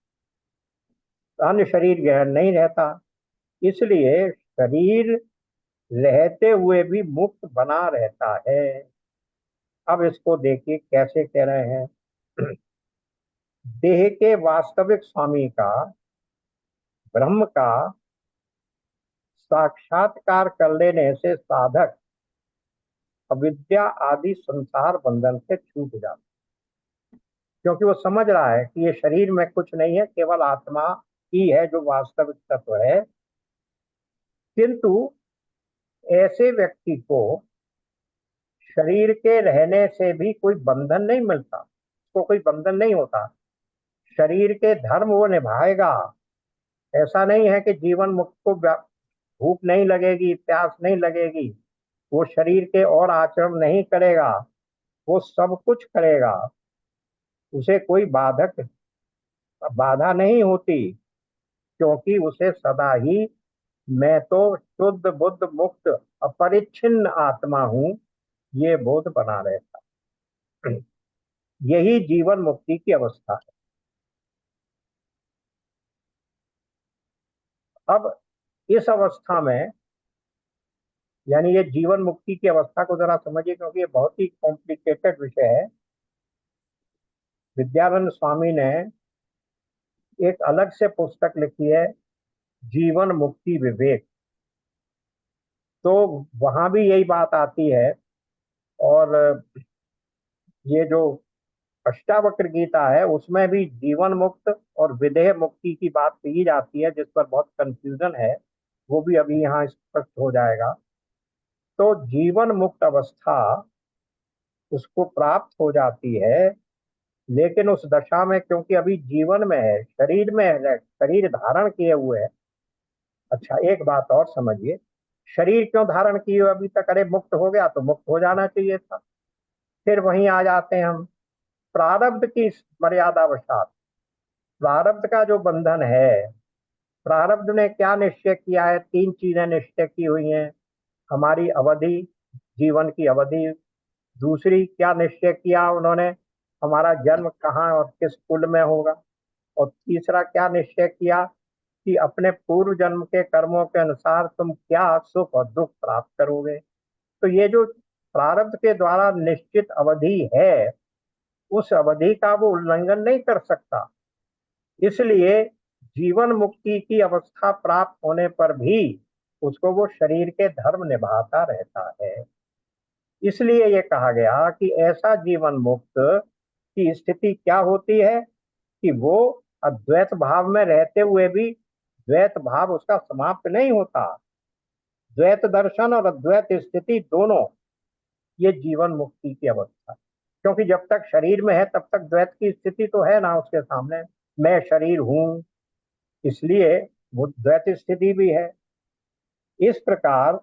अन्य शरीर ग्रहण नहीं रहता। इसलिए शरीर रहते हुए भी मुक्त बना रहता है। अब इसको देखिए कैसे कह रहे हैं। देह के वास्तविक स्वामी का, ब्रह्म का साक्षात्कार कर लेने से साधक अविद्या आदि संसार बंधन से छूट जाता है, क्योंकि वो समझ रहा है कि ये शरीर में कुछ नहीं है, केवल आत्मा ही है जो वास्तविक तत्व है। किंतु ऐसे व्यक्ति को शरीर के रहने से भी कोई बंधन नहीं मिलता, उसको कोई बंधन नहीं होता। शरीर के धर्म वो निभाएगा। ऐसा नहीं है कि जीवन मुक्त को भूख नहीं लगेगी, प्यास नहीं लगेगी, वो शरीर के और आचरण नहीं करेगा, वो सब कुछ करेगा, उसे कोई बाधा नहीं होती, क्योंकि उसे सदा ही मैं तो शुद्ध बुद्ध मुक्त अपरिच्छिन्न आत्मा हूं, ये बोध बना रहता। यही जीवन मुक्ति की अवस्था है। अब इस अवस्था में, यानी ये जीवन मुक्ति की अवस्था को जरा समझिए, क्योंकि ये बहुत ही कॉम्प्लिकेटेड विषय है। विद्यानंद स्वामी ने एक अलग से पुस्तक लिखी है, जीवन मुक्ति विवेक। तो वहां भी यही बात आती है। और ये जो अष्टावक्र गीता है उसमें भी जीवन मुक्त और विदेह मुक्ति की बात कही जाती है, जिस पर बहुत कंफ्यूजन है, वो भी अभी यहाँ स्पष्ट हो जाएगा। तो जीवन मुक्त अवस्था उसको प्राप्त हो जाती है, लेकिन उस दशा में क्योंकि अभी जीवन में है, शरीर में है, शरीर धारण किए हुए है। अच्छा, एक बात और समझिए, शरीर क्यों धारण किए हुए अभी तक? अरे मुक्त हो गया तो मुक्त हो जाना चाहिए था। फिर वहीं आ जाते हैं हम, प्रारब्ध की मर्यादावशात। प्रारब्ध का जो बंधन है, प्रारब्ध ने क्या निश्चय किया है? 3 चीजें निश्चय की हुई हैं। हमारी अवधि, जीवन की अवधि। दूसरी क्या निश्चय किया उन्होंने? हमारा जन्म कहाँ और किस कुल में होगा। और तीसरा क्या निश्चय किया? कि अपने पूर्व जन्म के कर्मों के अनुसार तुम क्या सुख और दुख प्राप्त करोगे। तो ये जो प्रारब्ध के द्वारा निश्चित अवधि है, उस अवधि का वो उल्लंघन नहीं कर सकता। इसलिए जीवन मुक्ति की अवस्था प्राप्त होने पर भी उसको वो शरीर के धर्म निभाता रहता है। इसलिए ये कहा गया कि ऐसा जीवन मुक्त की स्थिति क्या होती है कि वो अद्वैत भाव में रहते हुए भी द्वैत भाव उसका समाप्त नहीं होता। द्वैत दर्शन और अद्वैत स्थिति दोनों, ये जीवन मुक्ति की अवस्था। क्योंकि जब तक शरीर में है तब तक द्वैत की स्थिति तो है ना उसके सामने, मैं शरीर हूं, इसलिए वो द्वैत स्थिति भी है। इस प्रकार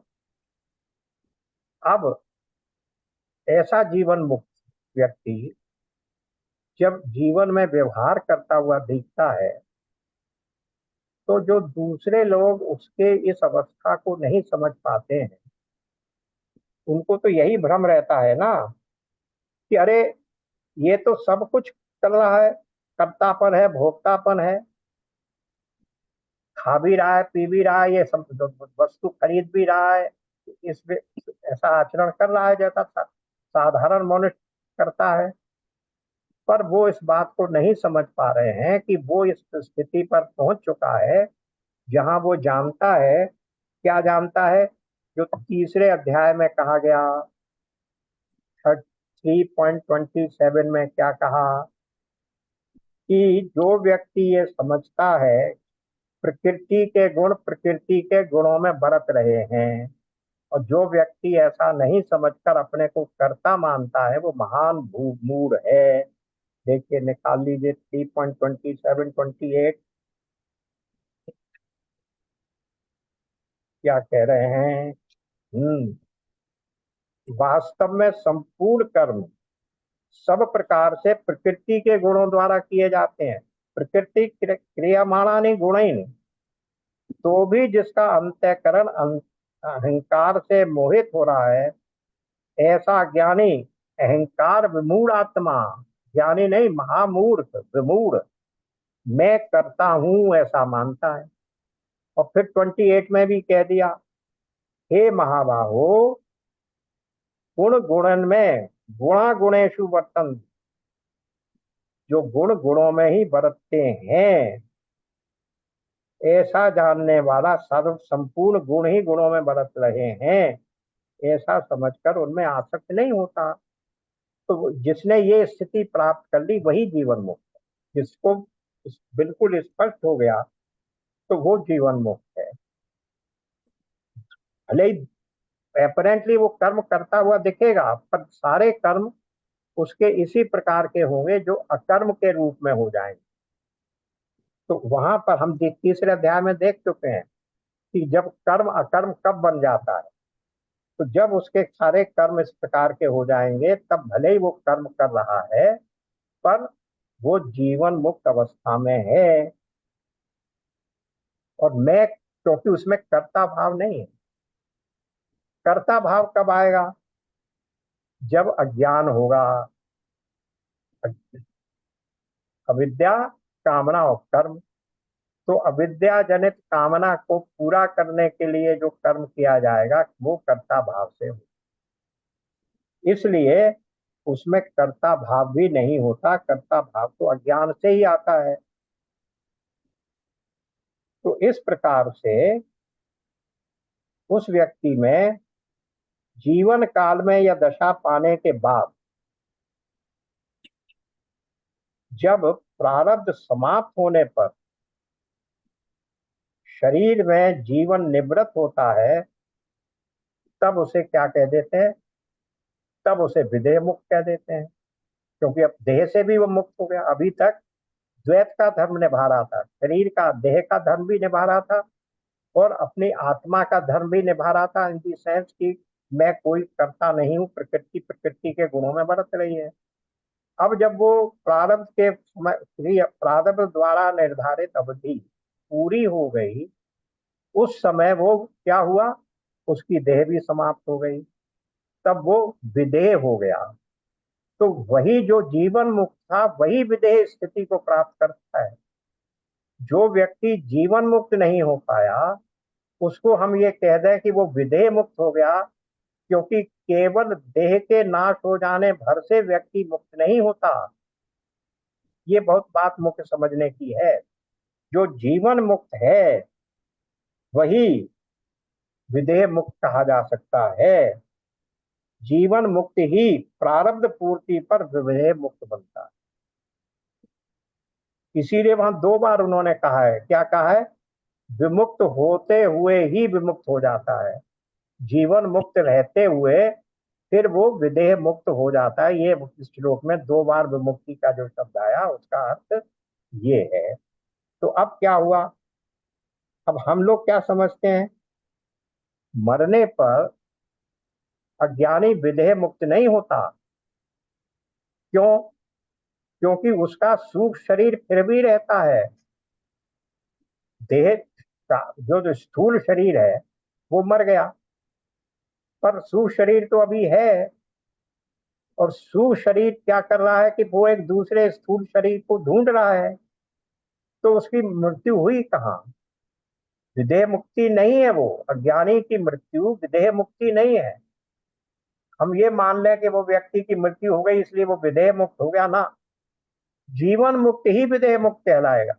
अब ऐसा जीवन मुक्त व्यक्ति जब जीवन में व्यवहार करता हुआ दिखता है, तो जो दूसरे लोग उसके इस अवस्था को नहीं समझ पाते हैं, उनको तो यही भ्रम रहता है ना कि अरे ये तो सब कुछ चल रहा है, कर्तापन है, भोक्तापन है, खा भी रहा है, पी भी रहा है, ये सब वस्तु खरीद भी रहा है, ऐसा आचरण कर रहा है जैसा साधारण मनुष्य करता है। पर वो इस बात को नहीं समझ पा रहे हैं कि वो इस स्थिति पर पहुंच चुका है जहां वो जानता है, क्या जानता है, जो तीसरे अध्याय में कहा गया, 3.27 में क्या कहा, कि जो व्यक्ति ये समझता है प्रकृति के गुण प्रकृति के गुणों में बरत रहे हैं, और जो व्यक्ति ऐसा नहीं समझकर अपने को कर्ता मानता है वो महान मूढ़ है। देखिए निकाल लीजिए 3.27-28 क्या कह रहे हैं। वास्तव में संपूर्ण कर्म सब प्रकार से प्रकृति के गुणों द्वारा किए जाते हैं। प्रकृति क्रियमाणानि गुणैः, तो भी जिसका अंतःकरण अहंकार से मोहित हो रहा है, ऐसा ज्ञानी अहंकार विमूढ़ आत्मा, ज्ञानी नहीं महामूर्ख विमूढ़, मैं करता हूं ऐसा मानता है। और फिर 28 में भी कह दिया, हे महाबाहो, गुण गुणन में गुणा गुणेशु वर्तन, जो गुण गुणों में ही बरतते हैं, ऐसा जानने वाला सर्व संपूर्ण गुण ही गुणों में बरत रहे हैं, ऐसा समझकर उनमें आसक्त नहीं होता। तो जिसने ये स्थिति प्राप्त कर ली वही जीवन मुक्त है। जिसको बिल्कुल स्पष्ट हो गया तो वो जीवन मुक्त है। भले ही अपरेंटली वो कर्म करता हुआ दिखेगा, पर सारे कर्म उसके इसी प्रकार के होंगे जो अकर्म के रूप में हो जाएंगे। तो वहां पर हम तीसरे अध्याय में देख चुके हैं कि जब कर्म अकर्म कब बन जाता है, तो जब उसके सारे कर्म इस प्रकार के हो जाएंगे, तब भले ही वो कर्म कर रहा है पर वो जीवन मुक्त अवस्था में है। और मैं, क्योंकि उसमें कर्ता भाव नहीं है। कर्ता भाव कब आएगा? जब अज्ञान होगा, अविद्या, कामना और कर्म। तो अविद्या जनित कामना को पूरा करने के लिए जो कर्म किया जाएगा वो कर्ता भाव से हो, इसलिए उसमें कर्ता भाव भी नहीं होता। कर्ता भाव तो अज्ञान से ही आता है। तो इस प्रकार से उस व्यक्ति में जीवन काल में यह दशा पाने के बाद जब प्रारब्ध समाप्त होने पर शरीर में जीवन निवृत्त होता है, तब उसे क्या कह देते हैं? तब उसे विदेह मुक्त कह देते हैं, क्योंकि अब देह से भी वो मुक्त हो गया। अभी तक द्वैत का धर्म निभा रहा था, शरीर का देह का धर्म भी निभा रहा था और अपनी आत्मा का धर्म भी निभा रहा था, इन दी सेंस की मैं कोई करता नहीं हूँ, प्रकृति प्रकृति के गुणों में बरत रही है। अब जब वो प्रारब्ध के प्रारब्ध द्वारा निर्धारित अवधि पूरी हो गई, उस समय वो क्या हुआ? उसकी देह भी समाप्त हो गई, तब वो विदेह हो गया। तो वही जो जीवन मुक्त था वही विदेह स्थिति को प्राप्त करता है। जो व्यक्ति जीवन मुक्त नहीं हो पाया उसको हम ये कह दें कि वो विदेह मुक्त हो गया, क्योंकि केवल देह के नाश हो जाने भर से व्यक्ति मुक्त नहीं होता। ये बहुत बात मुख्य समझने की है। जो जीवन मुक्त है वही विदेह मुक्त कहा जा सकता है। जीवन मुक्त ही प्रारब्ध पूर्ति पर विदेह मुक्त बनता है। इसीलिए वहां दो बार उन्होंने कहा है, क्या कहा है? विमुक्त होते हुए ही विमुक्त हो जाता है, जीवन मुक्त रहते हुए फिर वो विदेह मुक्त हो जाता है। ये श्लोक में दो बार विमुक्ति का जो शब्द आया उसका अर्थ ये है। तो अब क्या हुआ? अब हम लोग क्या समझते हैं? मरने पर अज्ञानी विदेह मुक्त नहीं होता। क्यों? क्योंकि उसका सूक्ष्म शरीर फिर भी रहता है। देह का जो स्थूल शरीर है वो मर गया, पर सुशरीर तो अभी है, और सुशरीर क्या कर रहा है कि वो एक दूसरे स्थूल शरीर को ढूंढ रहा है, तो उसकी मृत्यु हुई कहाँ? विदेह मुक्ति नहीं है वो। अज्ञानी की मृत्यु विदेह मुक्ति नहीं है। हम ये मान लें कि वो व्यक्ति की मृत्यु हो गई इसलिए वो विदेह मुक्त हो गया, ना। जीवन मुक्त ही विदेह मुक्त कहलाएगा,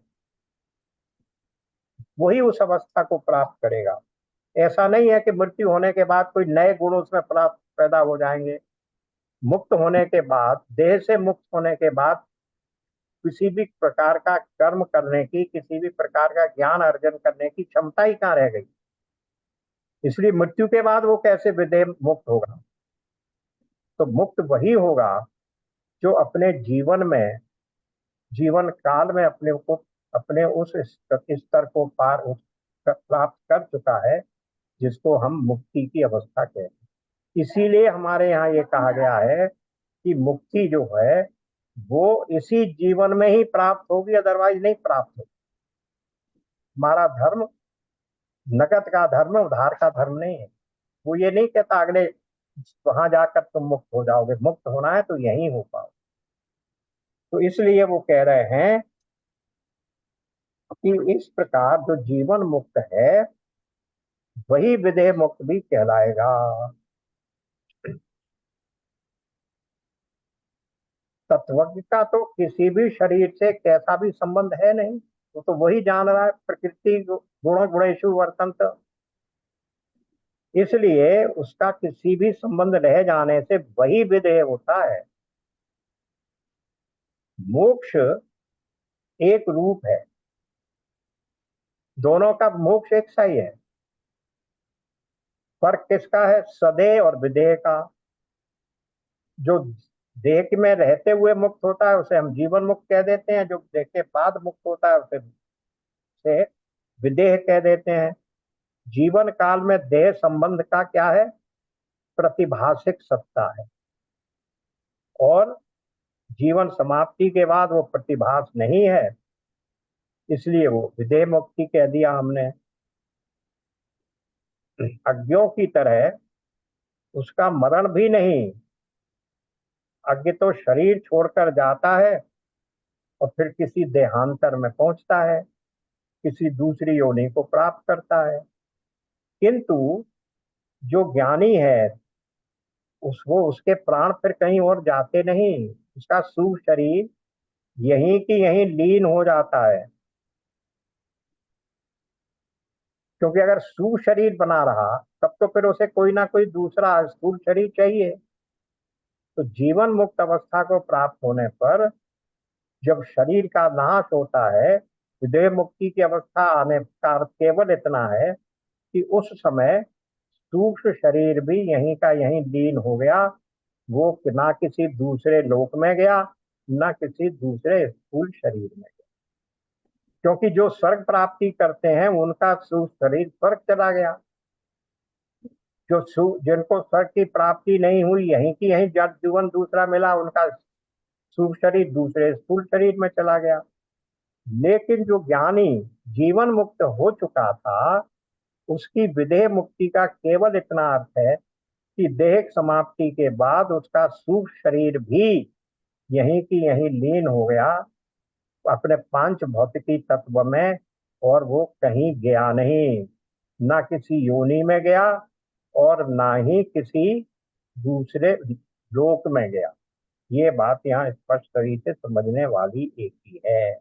वही उस अवस्था को प्राप्त करेगा। ऐसा नहीं है कि मृत्यु होने के बाद कोई नए गुण उसमें प्राप्त पैदा हो जाएंगे। मुक्त होने के बाद, देह से मुक्त होने के बाद किसी भी प्रकार का कर्म करने की, किसी भी प्रकार का ज्ञान अर्जन करने की क्षमता ही कहाँ रह गई। इसलिए मृत्यु के बाद वो कैसे विदेह मुक्त होगा? तो मुक्त वही होगा जो अपने जीवन में, जीवन काल में अपने को, अपने उस स्तर को पार प्राप्त कर चुका है, जिसको हम मुक्ति की अवस्था कहते हैं। इसीलिए हमारे यहाँ ये कहा गया है कि मुक्ति जो है वो इसी जीवन में ही प्राप्त होगी, अदरवाइज नहीं प्राप्त होगी। हमारा धर्म नगद का धर्म, उधार का धर्म नहीं है। वो ये नहीं कहता अगले वहां जाकर तुम मुक्त हो जाओगे, मुक्त होना है तो यहीं हो पाओ। तो इसलिए वो कह रहे हैं कि इस प्रकार जो जीवन मुक्त है वही विदेह मुक्त भी कहलाएगा। तत्वज्ञ का तो किसी भी शरीर से कैसा भी संबंध है नहीं, वो तो वही जान रहा है, प्रकृति गुणों गुणेषु वर्तन्त। इसलिए उसका किसी भी संबंध रह जाने से वही विदेह होता है। मोक्ष एक रूप है, दोनों का मोक्ष एक सा ही है। फर्क किसका है? सदेह और विदेह का। जो देह में रहते हुए मुक्त होता है उसे हम जीवन मुक्त कह देते हैं, जो देह के बाद मुक्त होता है उसे विदेह कह देते हैं। जीवन काल में देह संबंध का क्या है? प्रतिभाषिक सत्ता है, और जीवन समाप्ति के बाद वो प्रतिभास नहीं है, इसलिए वो विदेह मुक्ति कह दिया हमने। अज्ञों की तरह उसका मरण भी नहीं। अज्ञ तो शरीर छोड़कर जाता है और फिर किसी देहांतर में पहुंचता है, किसी दूसरी योनि को प्राप्त करता है। किंतु जो ज्ञानी है उसके प्राण फिर कहीं और जाते नहीं, उसका सूक्ष्म शरीर यहीं की यहीं लीन हो जाता है। क्योंकि अगर सूक्ष्म शरीर बना रहा तब तो फिर उसे कोई ना कोई दूसरा स्थूल शरीर चाहिए। तो जीवन मुक्त अवस्था को प्राप्त होने पर जब शरीर का नाश होता है, विदेह मुक्ति की अवस्था आने का अर्थ केवल इतना है कि उस समय सूक्ष्म शरीर भी यहीं का यहीं लीन हो गया। वो ना किसी दूसरे लोक में गया, ना किसी दूसरे स्थूल शरीर में गया। क्योंकि जो स्वर्ग प्राप्ति करते हैं उनका सूक्ष्म शरीर स्वर्ग चला गया। जिनको स्वर्ग की प्राप्ति नहीं हुई, यहीं की यहीं जब जीवन दूसरा मिला, उनका सूक्ष्म शरीर दूसरे स्थूल शरीर में चला गया। लेकिन जो ज्ञानी जीवन मुक्त हो चुका था, उसकी विदेह मुक्ति का केवल इतना अर्थ है कि देह समाप्ति के बाद उसका सूक्ष्म शरीर भी यहीं की यहीं लीन हो गया अपने पांच भौतिकी तत्व में, और वो कहीं गया नहीं, ना किसी योनि में गया और ना ही किसी दूसरे लोक में गया। ये बात यहाँ स्पष्ट तरीके से समझने वाली एक ही है।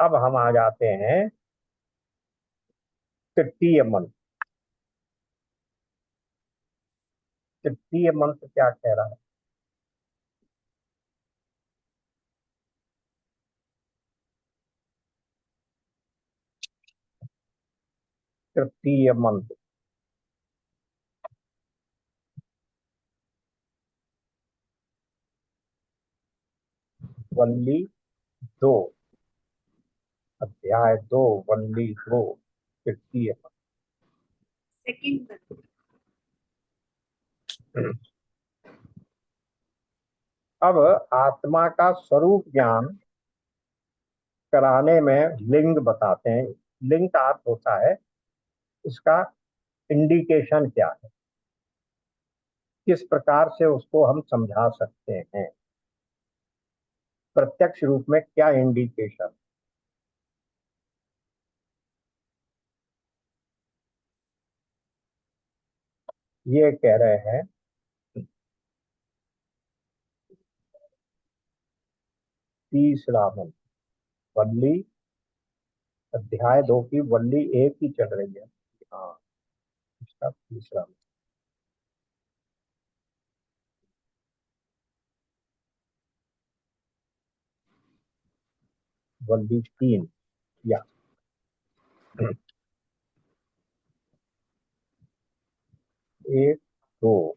अब हम आ जाते हैं तृतीय मंत्र। तृतीय मंत्र क्या कह रहा है? तृतीय मंत्र वल्ली 2, अध्याय 2, वल्ली 2, तृतीय सेकंड मंत्र। मंत्र। अब आत्मा का स्वरूप ज्ञान कराने में लिंग बताते हैं। लिंग का अर्थ होता है इसका इंडिकेशन क्या है। किस प्रकार से उसको हम समझा सकते हैं, प्रत्यक्ष रूप में क्या इंडिकेशन। ये कह रहे हैं तीसरा मंत्र, वल्ली अध्याय 2 की वल्ली 1 ही चल रही है। हाँ, इसका तीसरा मंत्र, वल्ली 3 या 1 2,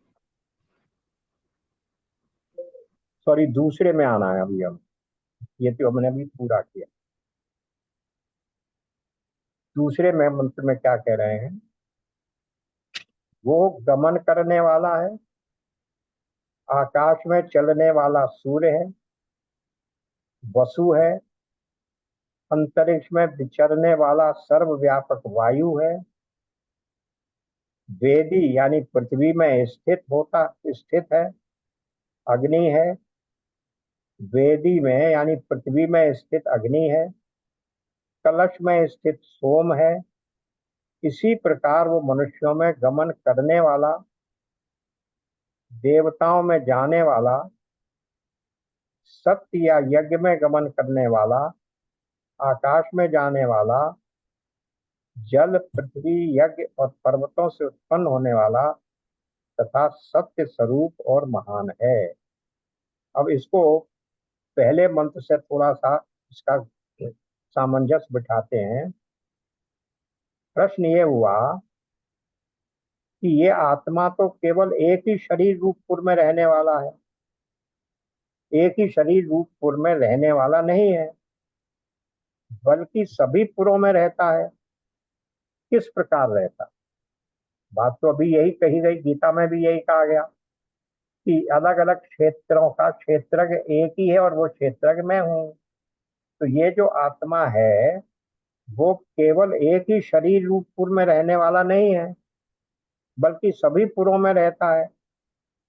सॉरी दूसरे में आना है अभी हम, ये तो हमने अभी पूरा किया। दूसरे में मंत्र में क्या कह रहे हैं, वो गमन करने वाला है, आकाश में चलने वाला सूर्य है, वसु है, अंतरिक्ष में विचरने वाला सर्वव्यापक वायु है, वेदी यानी पृथ्वी में स्थित है, अग्नि है, वेदी में यानी पृथ्वी में स्थित अग्नि है, कलश में स्थित सोम है। इसी प्रकार वो मनुष्यों में गमन करने वाला, देवताओं में जाने वाला, सत्य या यज्ञ में गमन करने वाला, आकाश में जाने वाला, जल पृथ्वी यज्ञ और पर्वतों से उत्पन्न होने वाला तथा सत्य स्वरूप और महान है। अब इसको पहले मंत्र से थोड़ा सा इसका सामंजस्य बिठाते हैं। प्रश्न ये हुआ कि ये आत्मा तो केवल एक ही शरीर रूपपुर में रहने वाला है, एक ही शरीर रूपपुर में रहने वाला नहीं है, बल्कि सभी पुरों में रहता है। किस प्रकार रहता, बात तो अभी यही कही गई, गीता में भी यही कहा गया कि अलग अलग क्षेत्रों का क्षेत्रज्ञ एक ही है और वो क्षेत्रज्ञ मैं हूँ। तो ये जो आत्मा है वो केवल एक ही शरीर रूपपुर में रहने वाला नहीं है, बल्कि सभी पुरों में रहता है।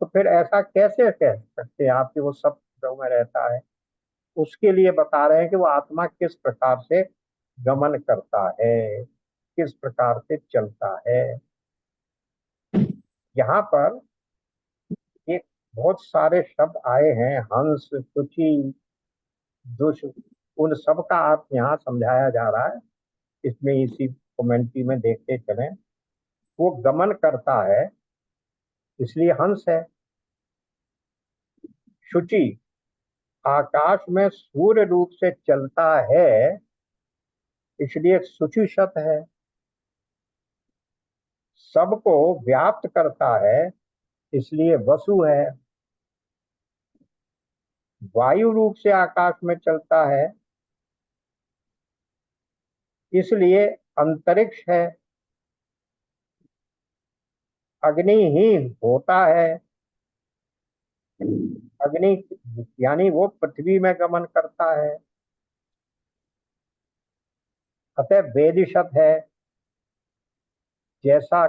तो फिर ऐसा कैसे कह सकते हैं आप कि वो सब पुरों में रहता है। उसके लिए बता रहे हैं कि वो आत्मा किस प्रकार से गमन करता है, किस प्रकार से चलता है। यहाँ पर एक बहुत सारे शब्द आए हैं, हंस, शुचि, दुष, उन सब का अर्थ यहाँ समझाया जा रहा है। इसमें इसी कमेंट्री में देखते चलें। वो गमन करता है इसलिए हंस है। शुचि आकाश में सूर्य रूप से चलता है इसलिए शुचि शत है। सबको व्याप्त करता है इसलिए वसु है। वायु रूप से आकाश में चलता है इसलिए अंतरिक्ष है। अग्निहीन होता है, अग्नि यानी वो पृथ्वी में गमन करता है, अतः वेदिशत है। जैसा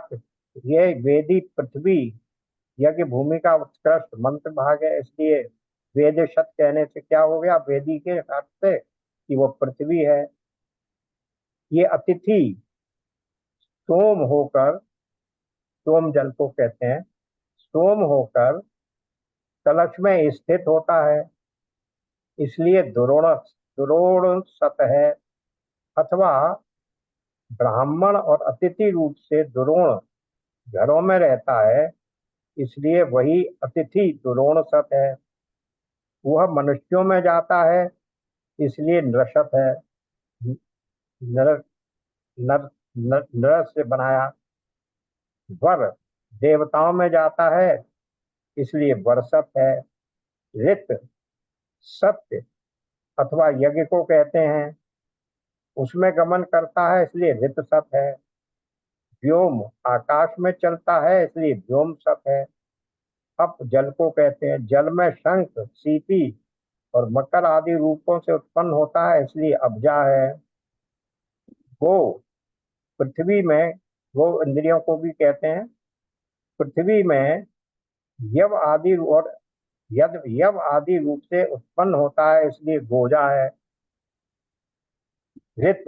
ये वेदी पृथ्वी यज्ञ भूमि का उत्कृष्ट मंत्र भाग है, इसलिए वेद शत कहने से क्या हो गया, वेदी के अर्थ से कि वो पृथ्वी है। ये अतिथि सोम होकर, सोम जल को कहते हैं, सोम होकर कलश में स्थित होता है इसलिए दुरोण सत है। अथवा ब्राह्मण और अतिथि रूप से दुरोण घरों में रहता है इसलिए वही अतिथि दुरोण सत है। वह मनुष्यों में जाता है इसलिए नृशत है। नर नर नर से बनाया। वर देवताओं में जाता है इसलिए वर्षत है। ऋत सत्य अथवा यज्ञ को कहते हैं, उसमें गमन करता है इसलिए ऋत सत है। व्योम आकाश में चलता है इसलिए व्योम सत है। अप जल को कहते हैं, जल में शंख, सीपी और मकर आदि रूपों से उत्पन्न होता है इसलिए अब्जा है। गो पृथ्वी में, गो इंद्रियों को भी कहते हैं, पृथ्वी में यव आदि और यद यव आदि रूप से उत्पन्न होता है इसलिए गोजा है। ऋत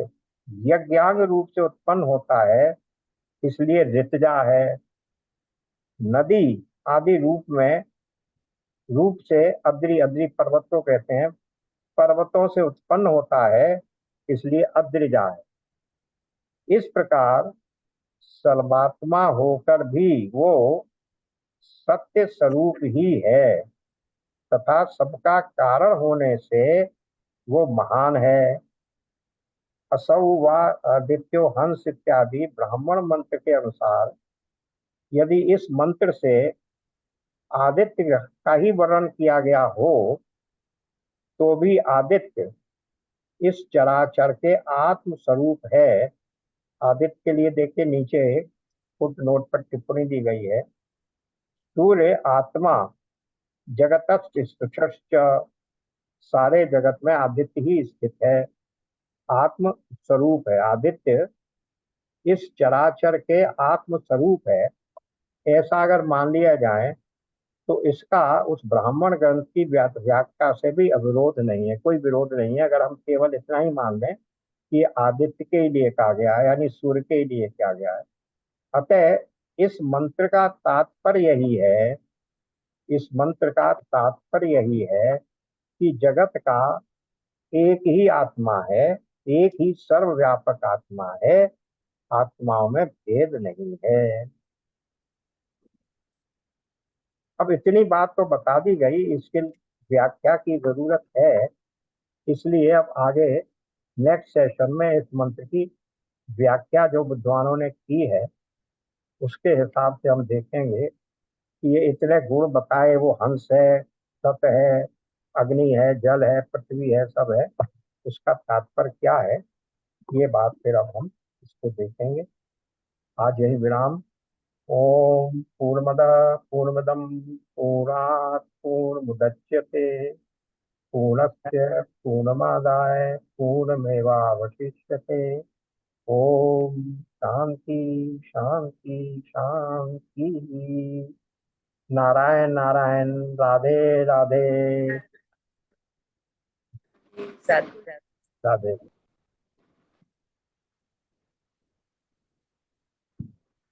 यज्ञांग रूप से उत्पन्न होता है इसलिए ऋतजा है। नदी आदि रूप से अद्रि अद्रि पर्वत को कहते हैं, पर्वतों से उत्पन्न होता है इसलिए अद्रिजा है। इस प्रकार सर्वात्मा होकर भी वो सत्य स्वरूप ही है तथा सबका कारण होने से वो महान है। असौ व आदित्यो हंस इत्यादि ब्राह्मण मंत्र के अनुसार यदि इस मंत्र से आदित्य का ही वर्णन किया गया हो तो भी आदित्य इस चराचर के आत्म स्वरूप है। आदित्य के लिए देखिए नीचे फुट नोट पर टिप्पणी दी गई है। सूर्य आत्मा जगतश्च सारे जगत में आदित्य ही स्थित है, आत्म स्वरूप है। आदित्य इस चराचर के आत्म स्वरूप है, ऐसा अगर मान लिया जाए तो इसका उस ब्राह्मण ग्रंथ की व्याख्या से भी अविरोध नहीं है, कोई विरोध नहीं है। अगर हम केवल इतना ही मान लें कि आदित्य के लिए कहा गया है यानी सूर्य के लिए कहा गया है। अतः इस मंत्र का तात्पर्य यही है, इस मंत्र का तात्पर्य यही है कि जगत का एक ही आत्मा है, एक ही सर्वव्यापक आत्मा है, आत्माओं में भेद नहीं है। अब इतनी बात तो बता दी गई, इसके व्याख्या की जरूरत है, इसलिए अब आगे नेक्स्ट सेशन में इस मंत्र की व्याख्या जो विद्वानों ने की है उसके हिसाब से हम देखेंगे कि ये इतने गुण बताए, वो हंस है, सत है, अग्नि है, जल है, पृथ्वी है, सब है, उसका तात्पर्य क्या है, ये बात फिर अब हम इसको देखेंगे। आज यही विराम। ओम पूर्णमद पूर्णमदम पूर्णात् पूर्णमुदच्यते पूर्णस्य पूर्णमादाय पूर्णमेवावशिष्यते। ओम शांति शांति शांति। नारायण नारायण। राधे राधे। साथ राधे।